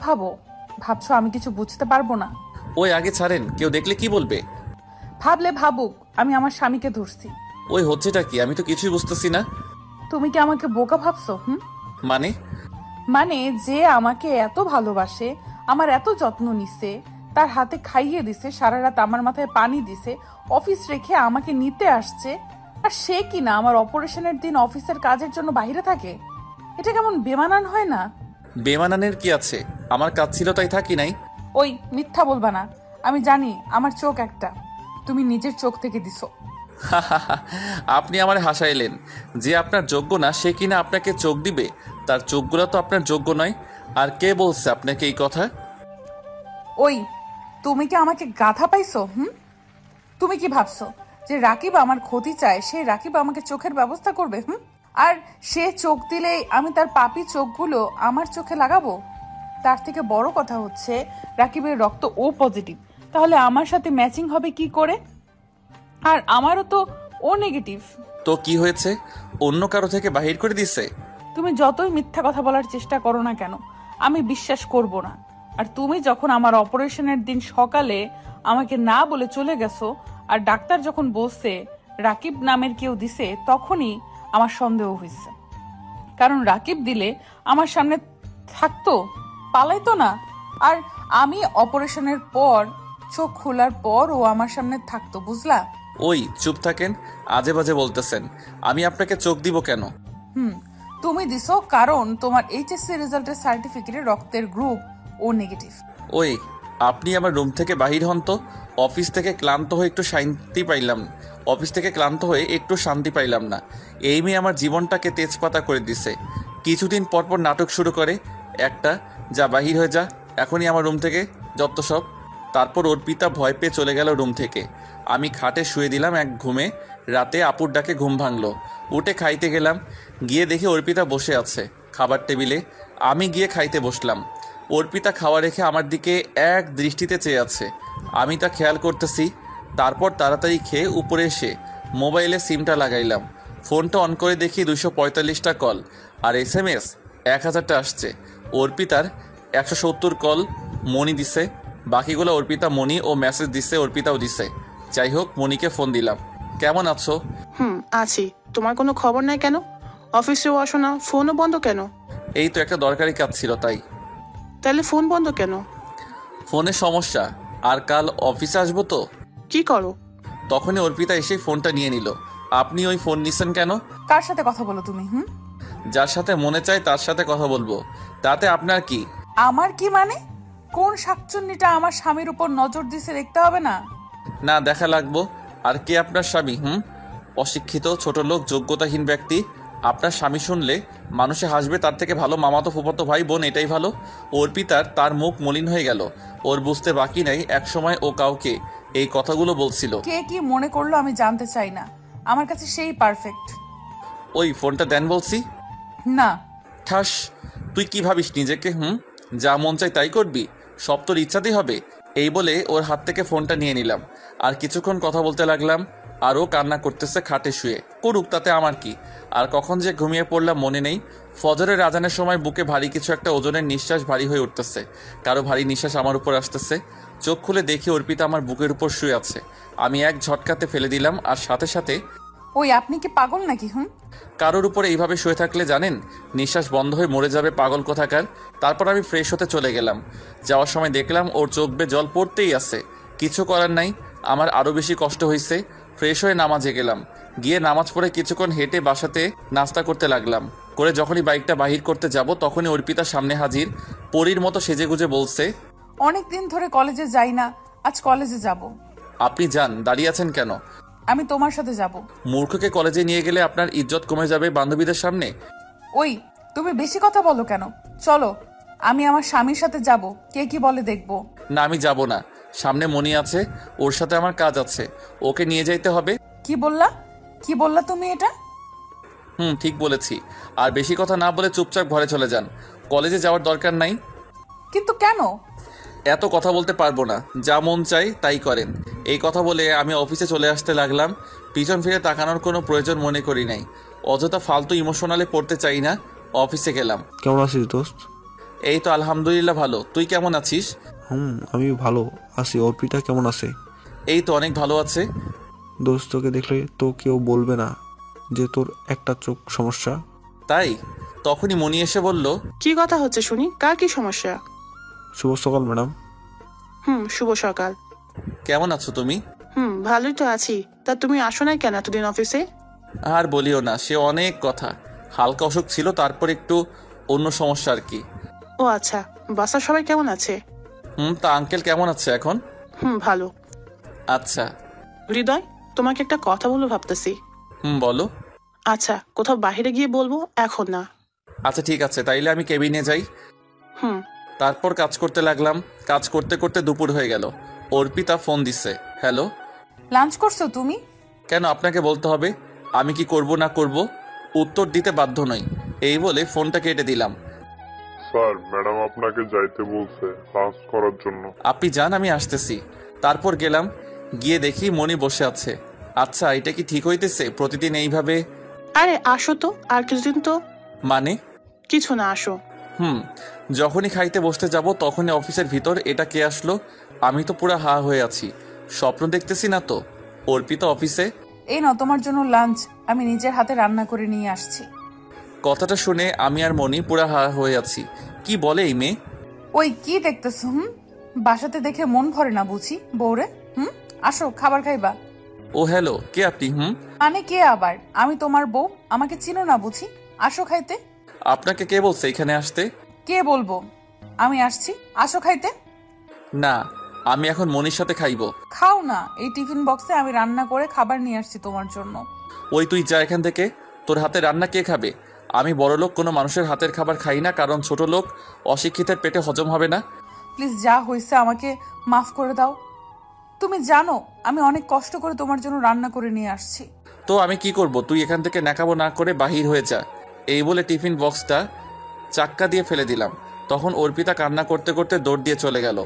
ভাবছো আমি কিছু বুঝতে পারবো না? ওই আগে ছাড়েন, কেউ দেখলে কি বলবে? ভাবলে ভাবুক, আমি আমার স্বামীকে ধরছি। ওই হচ্ছেটা কি? আমি তো কিছুই বুঝতেছি না। তুমি কি আমাকে বোকা ভাবছো? মানে যে আমাকে এত ভালোবাসে, আমার এত যত্ন নিছে, তার হাতে খাইয়ে দিছে, সারা রাত আমার মাথায় পানি দিছে, অফিস রেখে আমাকে নিতে আসছে, আর সে কিনা আমার অপারেশনের দিন অফিসের কাজের জন্য বাইরে থাকে? এটা কেমন বেমানান হয় না? বেমানানের কি আছে? আমার কাজ ছিল তাই থাকি নাই। ওই মিথ্যা বলবা না। আমি জানি আমার চোখ একটা, তুমি নিজের চোখ থেকে দিছো। আপনি আমার হাসাইলেন। যে আপনার যোগ্য না সে কিনা আপনাকে চোখ দিবে? তার চোখগুলো তো আপনার যোগ্য নয়। আর কে বলছে আপনাকে এই কথা? ওই, তুমি কি আমাকে গাধা পাইছো? তুমি কি ভাবছো যে রাকিব আমার ক্ষতি চায়, সে রাকিব আমাকে চোখের ব্যবস্থা করবে? আর সে চোখ দিলেই আমি তার পাপি চোখগুলো আমার চোখে লাগাবো? তার থেকে বড় কথা হচ্ছে রাকিবের রক্ত ও পজিটিভ, তাহলে আমার সাথে ম্যাচিং হবে কি করে? আর আমারও তো ও নেগেটিভ। তো কি হয়েছে? অন্য কারো থেকে বাহির করে দিছে? তুমি যতই মিথ্যা কথা বলার চেষ্টা করো না কেন, আমি বিশ্বাস করব না। আর তুমি যখন আমার অপারেশনের দিন সকালে আমাকে না বলে চলে গেছো, আর ডাক্তার যখন বলছে রাকিব নামের কেউ দিছে, তখনই আমার সন্দেহ হয়েছে। কারণ রাকিব দিলে আমার সামনে থাকতো, পালাইতো না। আর আমি অপারেশনের পর, চোখ খোলার পর ও আমার সামনে থাকতো, বুঝলা? ওই চুপ থাকেন, আজে বাজে বলতেছেন। আমি আপনাকে চোখ দিব কেন? তুমি দিছো কারণ তোমার এইচএসসি রেজাল্টের সার্টিফিকেটে রক্তের গ্রুপ ও নেগেটিভ। ওই, আপনি আমার রুম থেকে বাহির হন তো। অফিস থেকে ক্লান্ত হয়ে একটু শান্তি পাইলাম না। এই মেয়ে আমার জীবনটাকে তেজপাতা করে দিছে। কিছুদিন পর পর নাটক শুরু করে একটা, যা বাহির হয়ে যা এখনই আমার রুম থেকে, যত সব। তারপর অর্পিতা ভয় পেয়ে চলে গেল রুম থেকে। আমি খাটে শুয়ে দিলাম এক ঘুমে। রাতে আপুর ডাকে ঘুম ভাঙলো। উঠে খাইতে গেলাম। গিয়ে দেখি অর্পিতা বসে আছে খাবার টেবিলে। আমি গিয়ে খাইতে বসলাম। অর্পিতা খাওয়া রেখে আমার দিকে এক দৃষ্টিতে চেয়ে আছে। আমি তা খেয়াল করতেছি। তারপর তাড়াতাড়ি খেয়ে উপরে এসে মোবাইলে সিমটা লাগাইলাম। ফোনটা অন করে দেখি 245টা কল আর SMS 1000টা আসছে। অর্পিতার 170 কল মনি দিছে, বাকিগুলো অর্পিতা মনি ও মেসেজ দিছে, অর্পিতাও দিছে। যাই হোক, মনিকে ফোন দিলাম। কেমন আছো? আছি। তোমার কোনো খবর নাই কেন? অফিসেও আসো না, ফোনও বন্ধ কেন? এই তো একটা দরকারি কাজ ছিল তাই। তাহলে ফোন বন্ধ কেন? ফোনের সমস্যা, আর কাল অফিসে আসবো তো। কি করো? তখনই অর্পিতা এসে ফোনটা নিয়ে নিল। আপনি ওই ফোন নিছেন কেন? কার সাথে কথা বলো তুমি? যার সাথে মনে চায় তার সাথে কথা বলবো, তাতে আপনার কি? আমার কি মানে? কোন শাকচুন্নিটা আমার স্বামীর উপর নজর দিছে দেখতে হবে না? না, দেখা লাগবো। আর কে আপনার স্বামী? অশিক্ষিত, ছোট লোক, যোগ্যতাহীন ব্যক্তি। আপনার স্বামী শুনলে মানুষে হাসবে, তার থেকে ভালো মামাতো ফুফাতো ভাই বোন, এটাই ভালো। অর্পিতার তার মুখ মলিন হয়ে গেল। ওর বুঝতে বাকি নাই একসময় ও কাউকে এই কথাগুলো বলছিল। কে কি মনে করলো আমি জানতে চাই না, আমার কাছে সেই পারফেক্ট। ওই ফোনটা দেন বলছি। না। ঠাস, তুই কি ভাবিস নিজেকে? যা মন চাই তাই করবি? সব তোর ইচ্ছাতেই হবে? এই বলে ওর হাত থেকে ফোনটা নিয়ে নিলাম আর কিছুক্ষণ কথা বলতে লাগলাম। আর ও কান্না করতেছে খাটে শুয়ে। করুক, তাতে আমার কি। আর কখন যে ঘুমিয়ে পড়লাম মনে নেই। ফজরের আজানের সময় বুকে ভারী কিছু একটা ওজনের নিঃশ্বাস ভারী হয়ে উঠতেছে। কারো ভারী নিঃশ্বাস আমার উপর আসতেছে। চোখ খুলে দেখি অর্পিতা আমার বুকের উপর শুয়ে আছে। আমি এক ঝটকাতে ফেলে দিলাম আর সাথে সাথে, ওই আপনি কি পাগল নাকি? কারোর উপরে এইভাবে শুয়ে থাকলে জানেন নিঃশ্বাস বন্ধ হয়ে মরে যাবে পাগল কোথাকার। তারপর আমি ফ্রেশ হতে চলে গেলাম। যাওয়ার সময় দেখলাম ওর চোখ বেয়ে জল পড়তেই আছে। কিছু করার নাই, আমার আরও বেশি কষ্ট হয়েছে। ফ্রেশ হয়ে নামাজে গেলাম। গিয়ে নামাজ পড়ে কিছুক্ষণ হেঁটে বাসাতে নাস্তা করতে লাগলাম। করে যখনই বাইকটা বাহির করতে যাব তখনই অর্পিতা সামনে হাজির। পরীর মতো সেজেগুজে বলছে, অনেক দিন ধরে কলেজে যাই না, আজ কলেজে যাব। আপনি যান, দাঁড়িয়ে আছেন কেন? আমি তোমার সাথে যাব। মূর্খকে কলেজে নিয়ে গেলে আপনার ইজ্জত কমে যাবে বান্ধবীদের সামনে। ওই তুমি বেশি কথা বলো কেন? চলো, আমি আমার স্বামীর সাথে যাব, কে কি বলে দেখবো। না, আমি যাব না। সামনে মনি আছে, ওর সাথে আমার কাজ আছে, ওকে নিয়ে যাইতে হবে। কি বললা? কি বললা তুমি এটা? ঠিক বলেছি। আর বেশি কথা না বলে চুপচাপ ঘরে চলে যান। কলেজে যাওয়ার দরকার নাই। কিন্তু কেন? এত কথা বলতে পারবো না, যা মন চাই তাই করেন। এই কথা বলে আমি অফিসে চলে আসতে লাগলাম। পিছন ফিরে তাকানোর কোনো প্রয়োজন মনে করি নাই। অযথা ফালতু ইমোশনালে পড়তে চাই না। অফিসে গেলাম। কেমন আছিস দোস্ত? এই তো আলহামদুলিল্লাহ ভালো। তুই কেমন আছিস? আমি ভালো আছি। অর্পিতা কেমন আছে? এই তো অনেক ভালো আছে। দোস্ত, তোকে দেখলে তো কেউ বলবে না যে তোর একটা চোখ সমস্যা? তাই? তখনই মনি এসে বলল, কি কথা হচ্ছে শুনি, কার কি সমস্যা? শুভ সকাল ম্যাডাম। শুভ সকাল। কেমন আছো তুমি? ভালোই তো আছি। তা তুমি আসো নাই কেন এতদিন অফিসে? আর বলিও না, সে অনেক কথা। হালকা অসুখ ছিল, তারপর একটু অন্য সমস্যা আর কি। ও আচ্ছা, বাসার সবাই কেমন আছে? তা আঙ্কেল কেমন আছে এখন? ভালো। আচ্ছা। হৃদয়, তোমাকে একটা কথা বলবো ভাবতেছি। বলো। আচ্ছা, কোথাও বাইরে গিয়ে বলবো, এখন না। আচ্ছা ঠিক আছে, তাইলে আমি কেবিনে যাই। তারপর কাজ করতে লাগলাম। কাজ করতে করতে দুপুর হয়ে গেল। অর্পিতা ফোন দিছে। হ্যালো। লাঞ্চ করছো তুমি? কেন আপনাকে বলতে হবে? আমি কি করব না করব উত্তর দিতে বাধ্য নই। এই বলে ফোনটা কেটে দিলাম। স্যার, ম্যাডাম আপনাকে যাইতে বলছে লাঞ্চ করার জন্য। আপনি যান, আমি আসতেছি। তারপর গেলাম। গিয়ে দেখি মনি বসে আছে। আচ্ছা, এটা কি ঠিক হইতেছে প্রতিদিন এইভাবে? আরে আসো তো, আর কিছুদিন তো। মানে? কিছু না, আসো। যখনই খাইতে বসতে যাব তখনই অফিসের ভিতর এটা কে আসলো? আমি তো পুরো হা হয়ে আছি। স্বপ্ন দেখতেছি না তো? অর্পিতা অফিসে। এই নাও তোমার জন্য লাঞ্চ, আমি নিজের হাতে রান্না করে নিয়ে আসছি। কথাটা শুনে আমি আর মনি পুরো হা হয়ে আছি। কি বলে এই মেয়ে? ওই কি দেখতেছো? বাসাতে দেখে মন ভরে না বুঝি বউরে? আসো, খাবার খাইবা? ও হ্যালো, কে আপনি? মানে কে আবার? আমি তোমার বউ, আমাকে চিনো না বুঝি? আসো খাইতে। আপনাকে কে বলছে এখানে আসতে? কে বলবো? আমি আসছি, আসো খাইতে। না, আমি এখন মনির সাথে খাইবো। খাও না, এই টিফিন বক্সে আমি রান্না করে খাবার নিয়ে আসছি তোমার জন্য। ওই তুই যা এখান থেকে। তোর হাতে রান্না কে খাবে? আমি বড় লোক, কোনো মানুষের হাতের খাবার খাই না, কারণ ছোট লোক অশিক্ষিতের পেটে হজম হবে না। প্লিজ, যা হয়েছে আমাকে মাফ করে দাও। তুমি জানো আমি অনেক কষ্ট করে তোমার জন্য রান্না করে নিয়ে আসছি। তো আমি কি করব? তুই এখান থেকে নাকাবো না করে বাহির হয়ে যা। এই বলে টিফিন বক্সটা চাক্কা দিয়ে ফেলে দিলাম। তখন অর্পিতা কান্না করতে করতে দৌড় দিয়ে চলে গেল।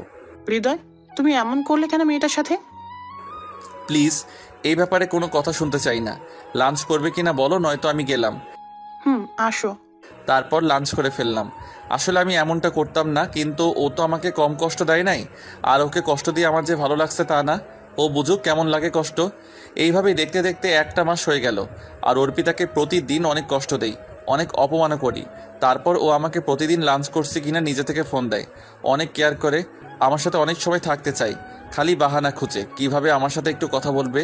হৃদয়, তুমি এমন করলে কেন মেয়েটার সাথে? প্লিজ, এই ব্যাপারে কোনো কথা শুনতে চাই না। লাঞ্চ করবে কিনা বলো, নয়তো আমি গেলাম। আসো। তারপর লাঞ্চ করে ফেললাম। আসলে আমি এমনটা করতাম না, কিন্তু ও তো আমাকে কম কষ্ট দেয় নাই। আর ওকে কষ্ট দিয়ে আমার যে ভালো লাগছে তা না। ও বুঝুক কেমন লাগে কষ্ট। এইভাবেই দেখতে দেখতে একটা মাস হয়ে গেল। আর অর্পিতাকে প্রতিদিন অনেক কষ্ট দেই, অনেক অপমানও করি। তারপর ও আমাকে প্রতিদিন লাঞ্চ করছে কিনা নিজে থেকে ফোন দেয়। অনেক কেয়ার করে, আমার সাথে অনেক সময় থাকতে চাই। খালি বাহানা খুঁজে কিভাবে আমার সাথে একটু কথা বলবে।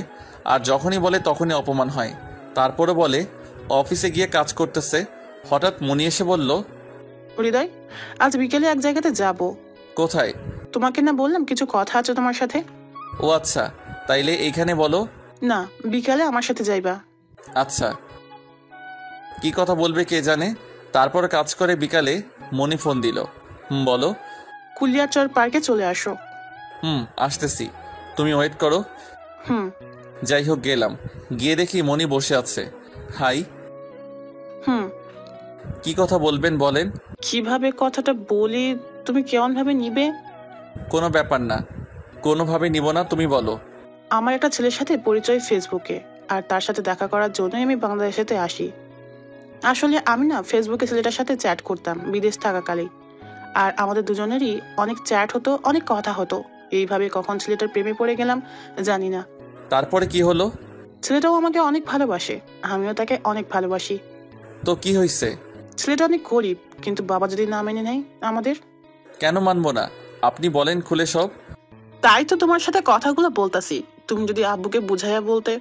আর যখনই বলে তখনই অপমান হয়। তারপরে বলে অফিসে গিয়ে কাজ করতেছে। হঠাৎ মনি এসে বলল, হৃদয়, আজ বিকেলে এক জায়গাতে যাব। কোথায়? তোমাকে না বললাম কিছু কথা আছে তোমার সাথে? ও আচ্ছা, তাইলে এইখানে বলো। না, বিকালে আমার সাথে যাইবা। আচ্ছা। কি কথা বলবে কে জানে। তারপর কাজ করে বিকালে মনি ফোন দিল। বলো। কুলিয়ারচর পার্কে চলে আসো। আসতেছি, তুমি ওয়েট করো। যাই হোক গেলাম। গিয়ে দেখি মনি বসে আছে। হাই। কি কথা বলবেন বলেন। কিভাবে কথাটা বলি তুমি কেমন ভাবে নিবে? কোনো ব্যাপার না, কোনোভাবে নিব না, তুমি বলো। আমার একটা ছেলের সাথে পরিচয় ফেসবুকে, আর তার সাথে দেখা করার জন্যই আমি বাংলাদেশেতে আসি। আসলে আমি না ফেসবুকে ছেলেটার সাথে চ্যাট করতাম বিদেশ থাকাকালেই, আর আমাদের দুজনেরই অনেক চ্যাট হতো, অনেক কথা হতো। এইভাবে কখন ছেলেটার প্রেমে পড়ে গেলাম জানি না। তারপরে কি হলো? ছেলেটাও আমাকে অনেক ভালোবাসে, আমিও তাকে অনেক ভালোবাসি। তো কি হয়েছে? ছেলেটা অনেক গরিব, কিন্তু বাবা যদি না মেনে নেয় আমাদের। কেন মানবো না? আপনি বলেন খুলে সব। তাই তো তোমার সাথে কথাগুলো বলতাছি, তুমি যদি আব্বুকে বুঝাইয়া বলতে,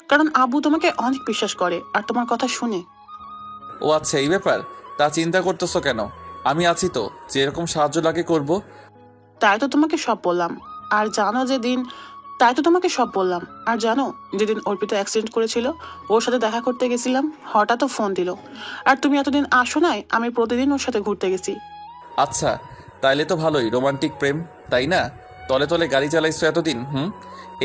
কারণ আব্বু তোমাকে অনেক বিশ্বাস করে আর তোমার কথা শুনে। ও আচ্ছা, এই ব্যাপার। তা চিন্তা করতেছো কেন? আমি আছি তো, যেরকম সাহায্য লাগে করব। তাই তো তোমাকে সব বললাম। আর জানো যেদিন যেদিন অর্পিতা অ্যাক্সিডেন্ট করেছিল, ওর সাথে দেখা করতে গেছিলাম, হঠাৎ ফোন দিল। আর তুমি এতদিন আসো নাই, আমি প্রতিদিন ওর সাথে ঘুরতে গেছি। আচ্ছা, তাইলে তো ভালোই, রোমান্টিক প্রেম, তাই না? তলে তলে গাড়ি চালাইছো এতদিন।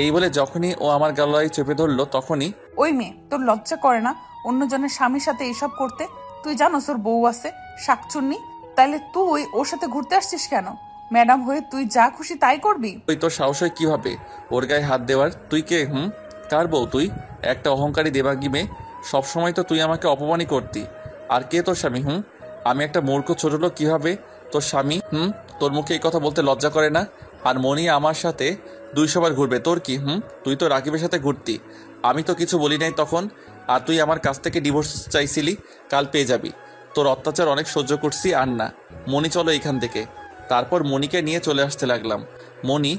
এই বলে যখনই ও আমার গলায় চেপে ধরলো তখনই। ওই মেয়ে, তোর লজ্জা করে না অন্যজনের স্বামীর সাথে এইসব করতে? তুই জানোস ওর বউ আছে, শাকচুন্নি। তাইলে তুই ওর সাথে ঘুরতে আসছিস কেন? ম্যাডাম হয়ে তুই যা খুশি তাই করবি? ওই তোর সাহস হয় কিভাবে ওর গায়ে হাত দেওয়ার? তুই কে? কার বউ তুই? একটা অহংকারী দেবাগী মেয়ে। সবসময় তো তুই আমাকে অপমানই করতি। আর কে তোর স্বামী? আমি একটা মূর্খ ছোট লোক, কিভাবে তোর স্বামী? তোর মুখে এই কথা বলতে লজ্জা করে না? আর মনি আমার সাথে 200 বার ঘুরবে, তোর কি? তুই তো রাকিবের সাথে ঘুরতি, আমি তো কিছু বলি নাই তখন। আর তুই আমার কাছ থেকে ডিভোর্স চাইছিলি, কাল পেয়ে যাবি। তোর অত্যাচার অনেক সহ্য করছি, আর না। মনি, চলো এখান থেকে। তারপর মনিকে নিয়ে চলে আসতে লাগলাম। মনি,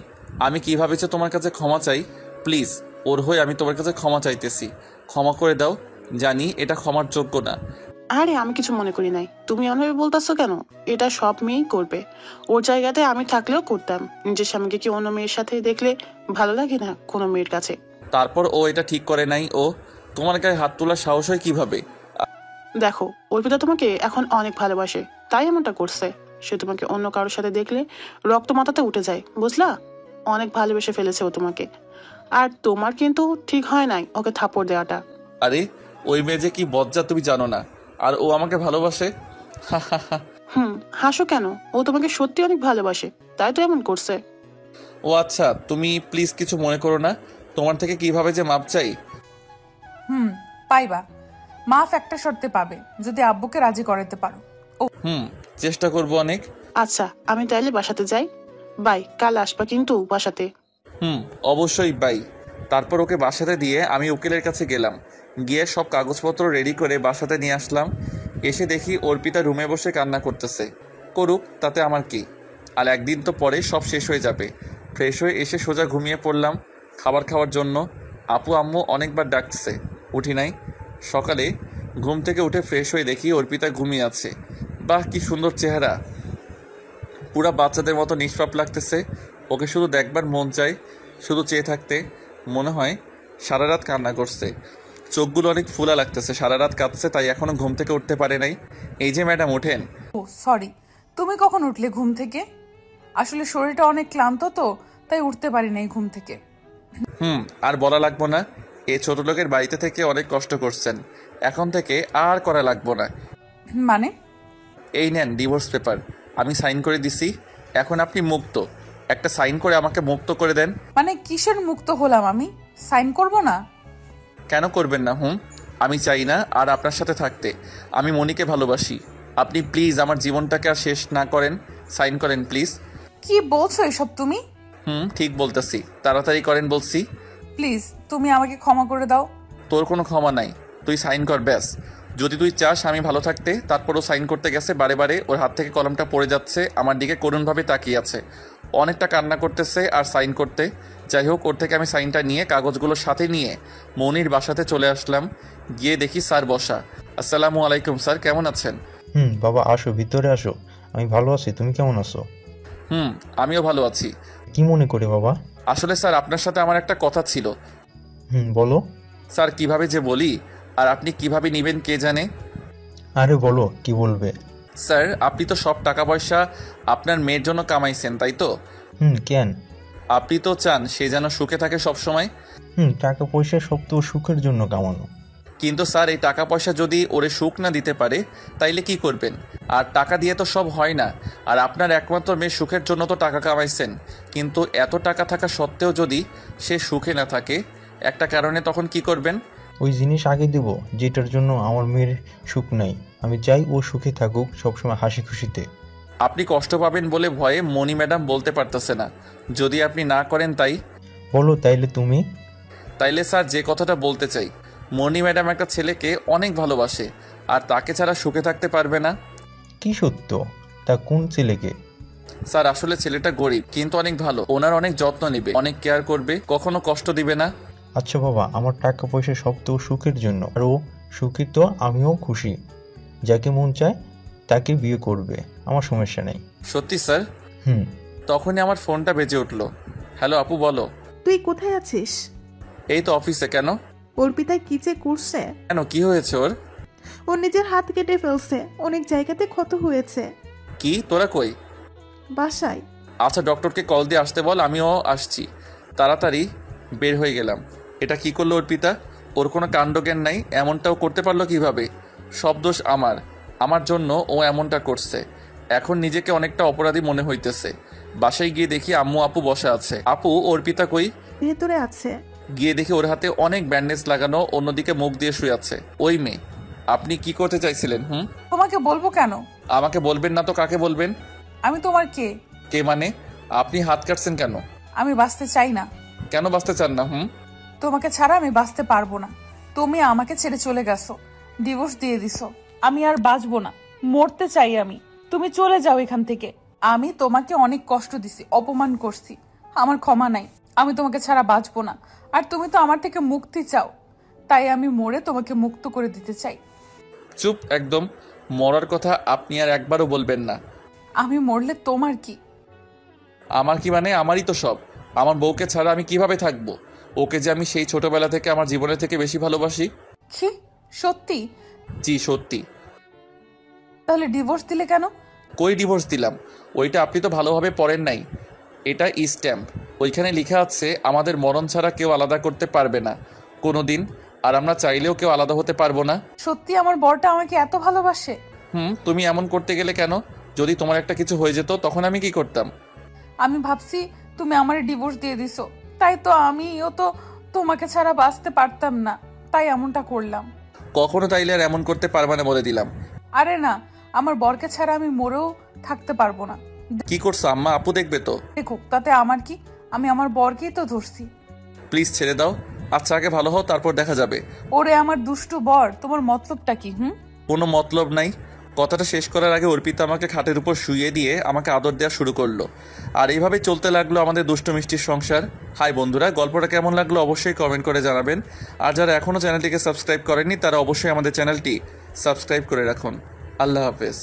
আমি কিভাবে যে তোমার কাছে ক্ষমা চাই, প্লিজ, ওর হয়ে আমি তোমার কাছে ক্ষমা চাইতেছি, ক্ষমা করে দাও। জানি এটা ক্ষমার যোগ্য না। আরে আমি কিছু মনে করি নাই, তুমি অনেক বলতেছো কেন? এটা সব মেয়েই করবে, ওর জায়গাতে আমি থাকলেও করতাম। নিজের স্বামীকে কি অন্য মেয়ের সাথে দেখলে ভালো লাগে না কোনো মেয়ের কাছে? তারপর ও এটা ঠিক করে নাই? ও তোমার গায়ে হাত তোলার সাহস হয় কিভাবে? দেখো, অর্পিতা তোমাকে এখন অনেক ভালোবাসে, তাই এমনটা করছে। সে তোমাকে অন্য কারোর সাথে দেখলে রক্ত মাথাতে উঠে যায়, বুঝলা? অনেক ভালোবেসে ফেলেছে ও তোমাকে। আর তোমার কিন্তু ঠিক হয় নাই ওকে থাপ্পড় দেওয়াটা। আরে ওই মেয়ে যে কি বজ্জা তুমি জানো না। আর ও আমাকে ভালোবাসে। হাসো কেন? ও তোমাকে সত্যি অনেক ভালোবাসে, তাই তো এমন করছে। ও আচ্ছা, তুমি প্লিজ কিছু মনে করো না। তোমার থেকে কিভাবে যে মাপ চাই। পাইবা। মাফ একটা শর্তে পাবে, যদি আব্বুকে রাজি করাতে পারো। চেষ্টা করব অনেক। আচ্ছা, আমি তাইলে বাসাতে যাই। বাই, কাল আসবা কিন্তু বাসাতে। অবশ্যই বাই। তারপর ওকে বাসাতে দিয়ে আমি উকিলের কাছে গেলাম। গিয়ে সব কাগজপত্র রেডি করে বাসাতে নিয়ে আসলাম। এসে দেখি অর্পিতা রুমে বসে কান্না করতেছে। করুক, তাতে আমার কি। আর একদিন তো পরে সব শেষ হয়ে যাবে। ফ্রেশ হয়ে এসে সোজা ঘুমিয়ে পড়লাম খাবার খাওয়ার জন্য। আপু আম্মু অনেকবার ডাকছে, উঠি নাই। সকালে ঘুম থেকে উঠে ফ্রেশ হয়ে দেখি অর্পিতা ঘুমিয়ে আছে। বাহ, কি সুন্দর চেহারা, পুরা বাচ্চাদের মতো নিষ্পাপ লাগতেছে। ওকে শুধু দেখবার মন চায়, শুধু চেয়ে থাকতে। মনে হয় সারা রাত কান্না করছে, চোখগুলো অনেক ফুলা লাগতেছে, সারা রাত কাঁদছে, তাই এখনো ঘুম থেকে উঠতে পারে নাই। এই যে ম্যাডাম, ওঠেন। ও সরি, তুমি কখন উঠলে ঘুম থেকে? আসলে শরীরটা অনেক ক্লান্ত তো, তাই উঠতে পারি নাই ঘুম থেকে। আর বলা লাগবো না, এই ছোট লোকের বাড়িতে থেকে অনেক কষ্ট করছেন, এখন থেকে আর করা লাগবো না। মানে? এই নেন ডিভোর্স পেপার, আমি সাইন করে দিছি, এখন আপনি মুক্ত। একটা সাইন করে আমাকে মুক্ত করে দেন। মানে কিসের মুক্ত হলাম আমি? সাইন করব না? কেন করবেন না? আমি চাই না আর আপনার সাথে থাকতে। আমি মনিকে ভালোবাসি। আপনি প্লিজ আমার জীবনটাকে আর শেষ না করেন, সাইন করেন প্লিজ। কি বলছো এসব তুমি? ঠিক বলতেছি, তাড়াতাড়ি করেন বলছি। প্লিজ তুমি আমাকে ক্ষমা করে দাও। তোর কোনো ক্ষমা নাই, তুই সাইন কর ব্যাস। যদি তুই চাস আমি ভালো থাকতে। তারপরও সাইন করতে গেছে, বারে বারে ওর হাত থেকে কলমটা পড়ে যাচ্ছে, আমার দিকে করুণভাবে তাকিয়ে আছে, অনেকটা কান্না করতেছে আর সাইন করতে। যাই হোক, ওর থেকে আমি সাইনটা নিয়ে কাগজগুলো সাথে নিয়ে মনির বাসাতে চলে আসলাম। গিয়ে দেখি স্যার বসা। আসসালামু আলাইকুম স্যার, কেমন আছেন? বাবা আসো, ভিতরে আসো। আমি ভালো আছি, তুমি কেমন আছো? আমিও ভালো আছি। কি মনে করে বাবা? আসলে স্যার, আপনার সাথে আমার একটা কথা ছিল। বলো। স্যার, কিভাবে যে বলি আর আপনি কিভাবে নিবেন কে জানে। আরে বলো, কি বলবে? স্যার, আপনি তো সব টাকা পয়সা আপনার মেয়ের জন্য কামাইছেন, তাই তো? কেন? আপনি তো চান সে যেন সুখে থাকে সব সময়। টাকা পয়সা সব তো সুখের জন্য কামানো। কিন্তু স্যার এই টাকা পয়সা যদি ওরে সুখ না দিতে পারে তাইলে কি করবেন? আর টাকা দিয়ে তো সব হয় না। আর আপনার একমাত্র মেয়ে সুখের জন্য তো টাকা কামাইছেন, কিন্তু এত টাকা থাকা সত্ত্বেও যদি সে সুখে না থাকে একটা কারণে, তখন কি করবেন? ওই জিনিস আগে দেব যেটার জন্য আমার মেয়ের সুখ নাই। আমি চাই ও সুখে থাকুক, সবসময় হাসি খুশিতে। আপনি কষ্ট পাবেন বলে ভয়ে মণি ম্যাডাম বলতে পারতেছে না। যদি আপনি না করেন তাই বলো তাইলে তুমি। তাইলে স্যার যে কথাটা বলতে চাই, মণি ম্যাডাম একটা ছেলেকে অনেক ভালোবাসে আর তাকে ছাড়া সুখে থাকতে পারবে না। কি সত্য? তা কোন ছেলেকে? স্যার আসলে ছেলেটা গরিব কিন্তু অনেক ভালো, ওনার অনেক যত্ন নেবে, অনেক কেয়ার করবে, কখনো কষ্ট দিবে না। আচ্ছা বাবা, আমার টাকা পয়সা সব তো সুখের জন্য, আর ও সুখী তো আমিও খুশি। যাকে মন চায় তাকে বিয়ে করবে, আমার সমস্যা নেই। সত্যি স্যার? তখনই আমার ফোনটা বেজে উঠলো। হ্যালো আপু, বলো। তুই কোথায় আছিস? এই তো অফিসে। কেন? অর্পিতা কি যে করছে। কেন, কি হয়েছে ওর? ও নিজের হাত কেটে ফেলছে, অনেক জায়গাতে ক্ষত হয়েছে। কি, তোরা কই? বাসায়। আচ্ছা ডক্টরকে কল দিয়ে আসতে বল, আমিও আসছি। তাড়াতাড়ি বের হয়ে গেলাম। এটা কি করলো অর্পিতা? ওর কোনো কাণ্ডজ্ঞান নাই, এমনটাও করতে পারলো কিভাবে? সব দোষ আমার জন্য ও এমনটা করছে। এখন নিজেকে অনেকটা অপরাধী মনে হইতেছে। বাসায় গিয়ে দেখি আম্মু আপু বসে আছে। আপু, অর্পিতা কই? ভেতরে আছে। গিয়ে দেখি ওর হাতে অনেক ব্যান্ডেজ লাগানো, অন্যদিকে মুখ দিয়ে শুয়ে আছে। ওই মেয়ে, আপনি কি করতে চাইছিলেন? তোমাকে বলবো কেন? আমাকে বলবেন না তো কাকে বলবেন? আমি তোমার কে? কে মানে? আপনি হাত কাটছেন কেন? আমি বাঁচতে চাই না। কেন বাঁচতে চান না? তোমাকে ছাড়া আমি বাঁচতে পারবো না। তুমি আমাকে ছেড়ে চলে গেছো, ডিভোর্স দিয়ে দিছো। আমি আর বাঁচবো না, মরতে চাই আমি। তুমি চলে যাও এখান থেকে। আমি তোমাকে অনেক কষ্ট দিছি, অপমান করছি, আমার ক্ষমা নাই। আমি তোমাকে ছাড়া বাঁচবো না। আর তুমি তো আমার থেকে মুক্তি চাও, তাই আমি মরে তোমাকে মুক্ত করে দিতে চাই। চুপ একদম। মরার কথা আপনি আর একবারও বলবেন না। আমি মরলে তোমার কি? আমার কি মানে? আমারই তো সব। আমার বউকে ছাড়া আমি কিভাবে থাকবো? ওকে যে আমি সেই ছোটবেলা থেকে আমার জীবনের থেকে বেশি ভালোবাসি। কি সত্যি? জি সত্যি। তাহলে ডিভোর্স দিলে কেন? কই ডিভোর্স দিলাম? ওইটা আপনি তো ভালোভাবে পড়েন নাই। এটা স্ট্যাম্প, ওইখানে লেখা আছে আমাদের মরণ ছাড়া কেউ আলাদা করতে পারবে না কোনোদিন, আর আমরা চাইলেও কেউ আলাদা হতে পারবো না। সত্যি আমার বরটা আমাকে এত ভালোবাসে? তুমি এমন করতে গেলে কেন? যদি তোমার একটা কিছু হয়ে যেত তখন আমি কি করতাম? আমি ভাবছি তুমি আমার ডিভোর্স দিয়ে দিছো, তাই তো আমিও তো তোমাকে ছাড়া বাঁচতে পারতাম না, তাই এমনটা করলাম। কখনো তাইলে আর এমন করতে পারবা না বলে দিলাম। আরে না, আমার বরকে ছাড়া আমি মরেও থাকতে পারবো না। কি করছো আম্মা? আপু দেখবে তো। দেখো, তাতে আমার কি? আমি আমার বরকেই তো ধরছি। প্লিজ ছেড়ে দাও। আচ্ছা আগে ভালো হও, তারপর দেখা যাবে। ওরে আমার দুষ্টু বর, তোমার মতলবটা কি? কোনো মতলব নাই। কথাটা শেষ করার আগে অর্পিতা আমাকে খাটের উপর শুইয়ে দিয়ে আমাকে আদর দেওয়া শুরু করলো। আর এইভাবে চলতে লাগলো আমাদের দুষ্ট মিষ্টির সংসার। হাই বন্ধুরা, গল্পটা কেমন লাগলো অবশ্যই কমেন্ট করে জানাবেন। আর যারা এখনও চ্যানেলটিকে সাবস্ক্রাইব করেননি তারা অবশ্যই আমাদের চ্যানেলটি সাবস্ক্রাইব করে রাখুন। আল্লাহ হাফেজ।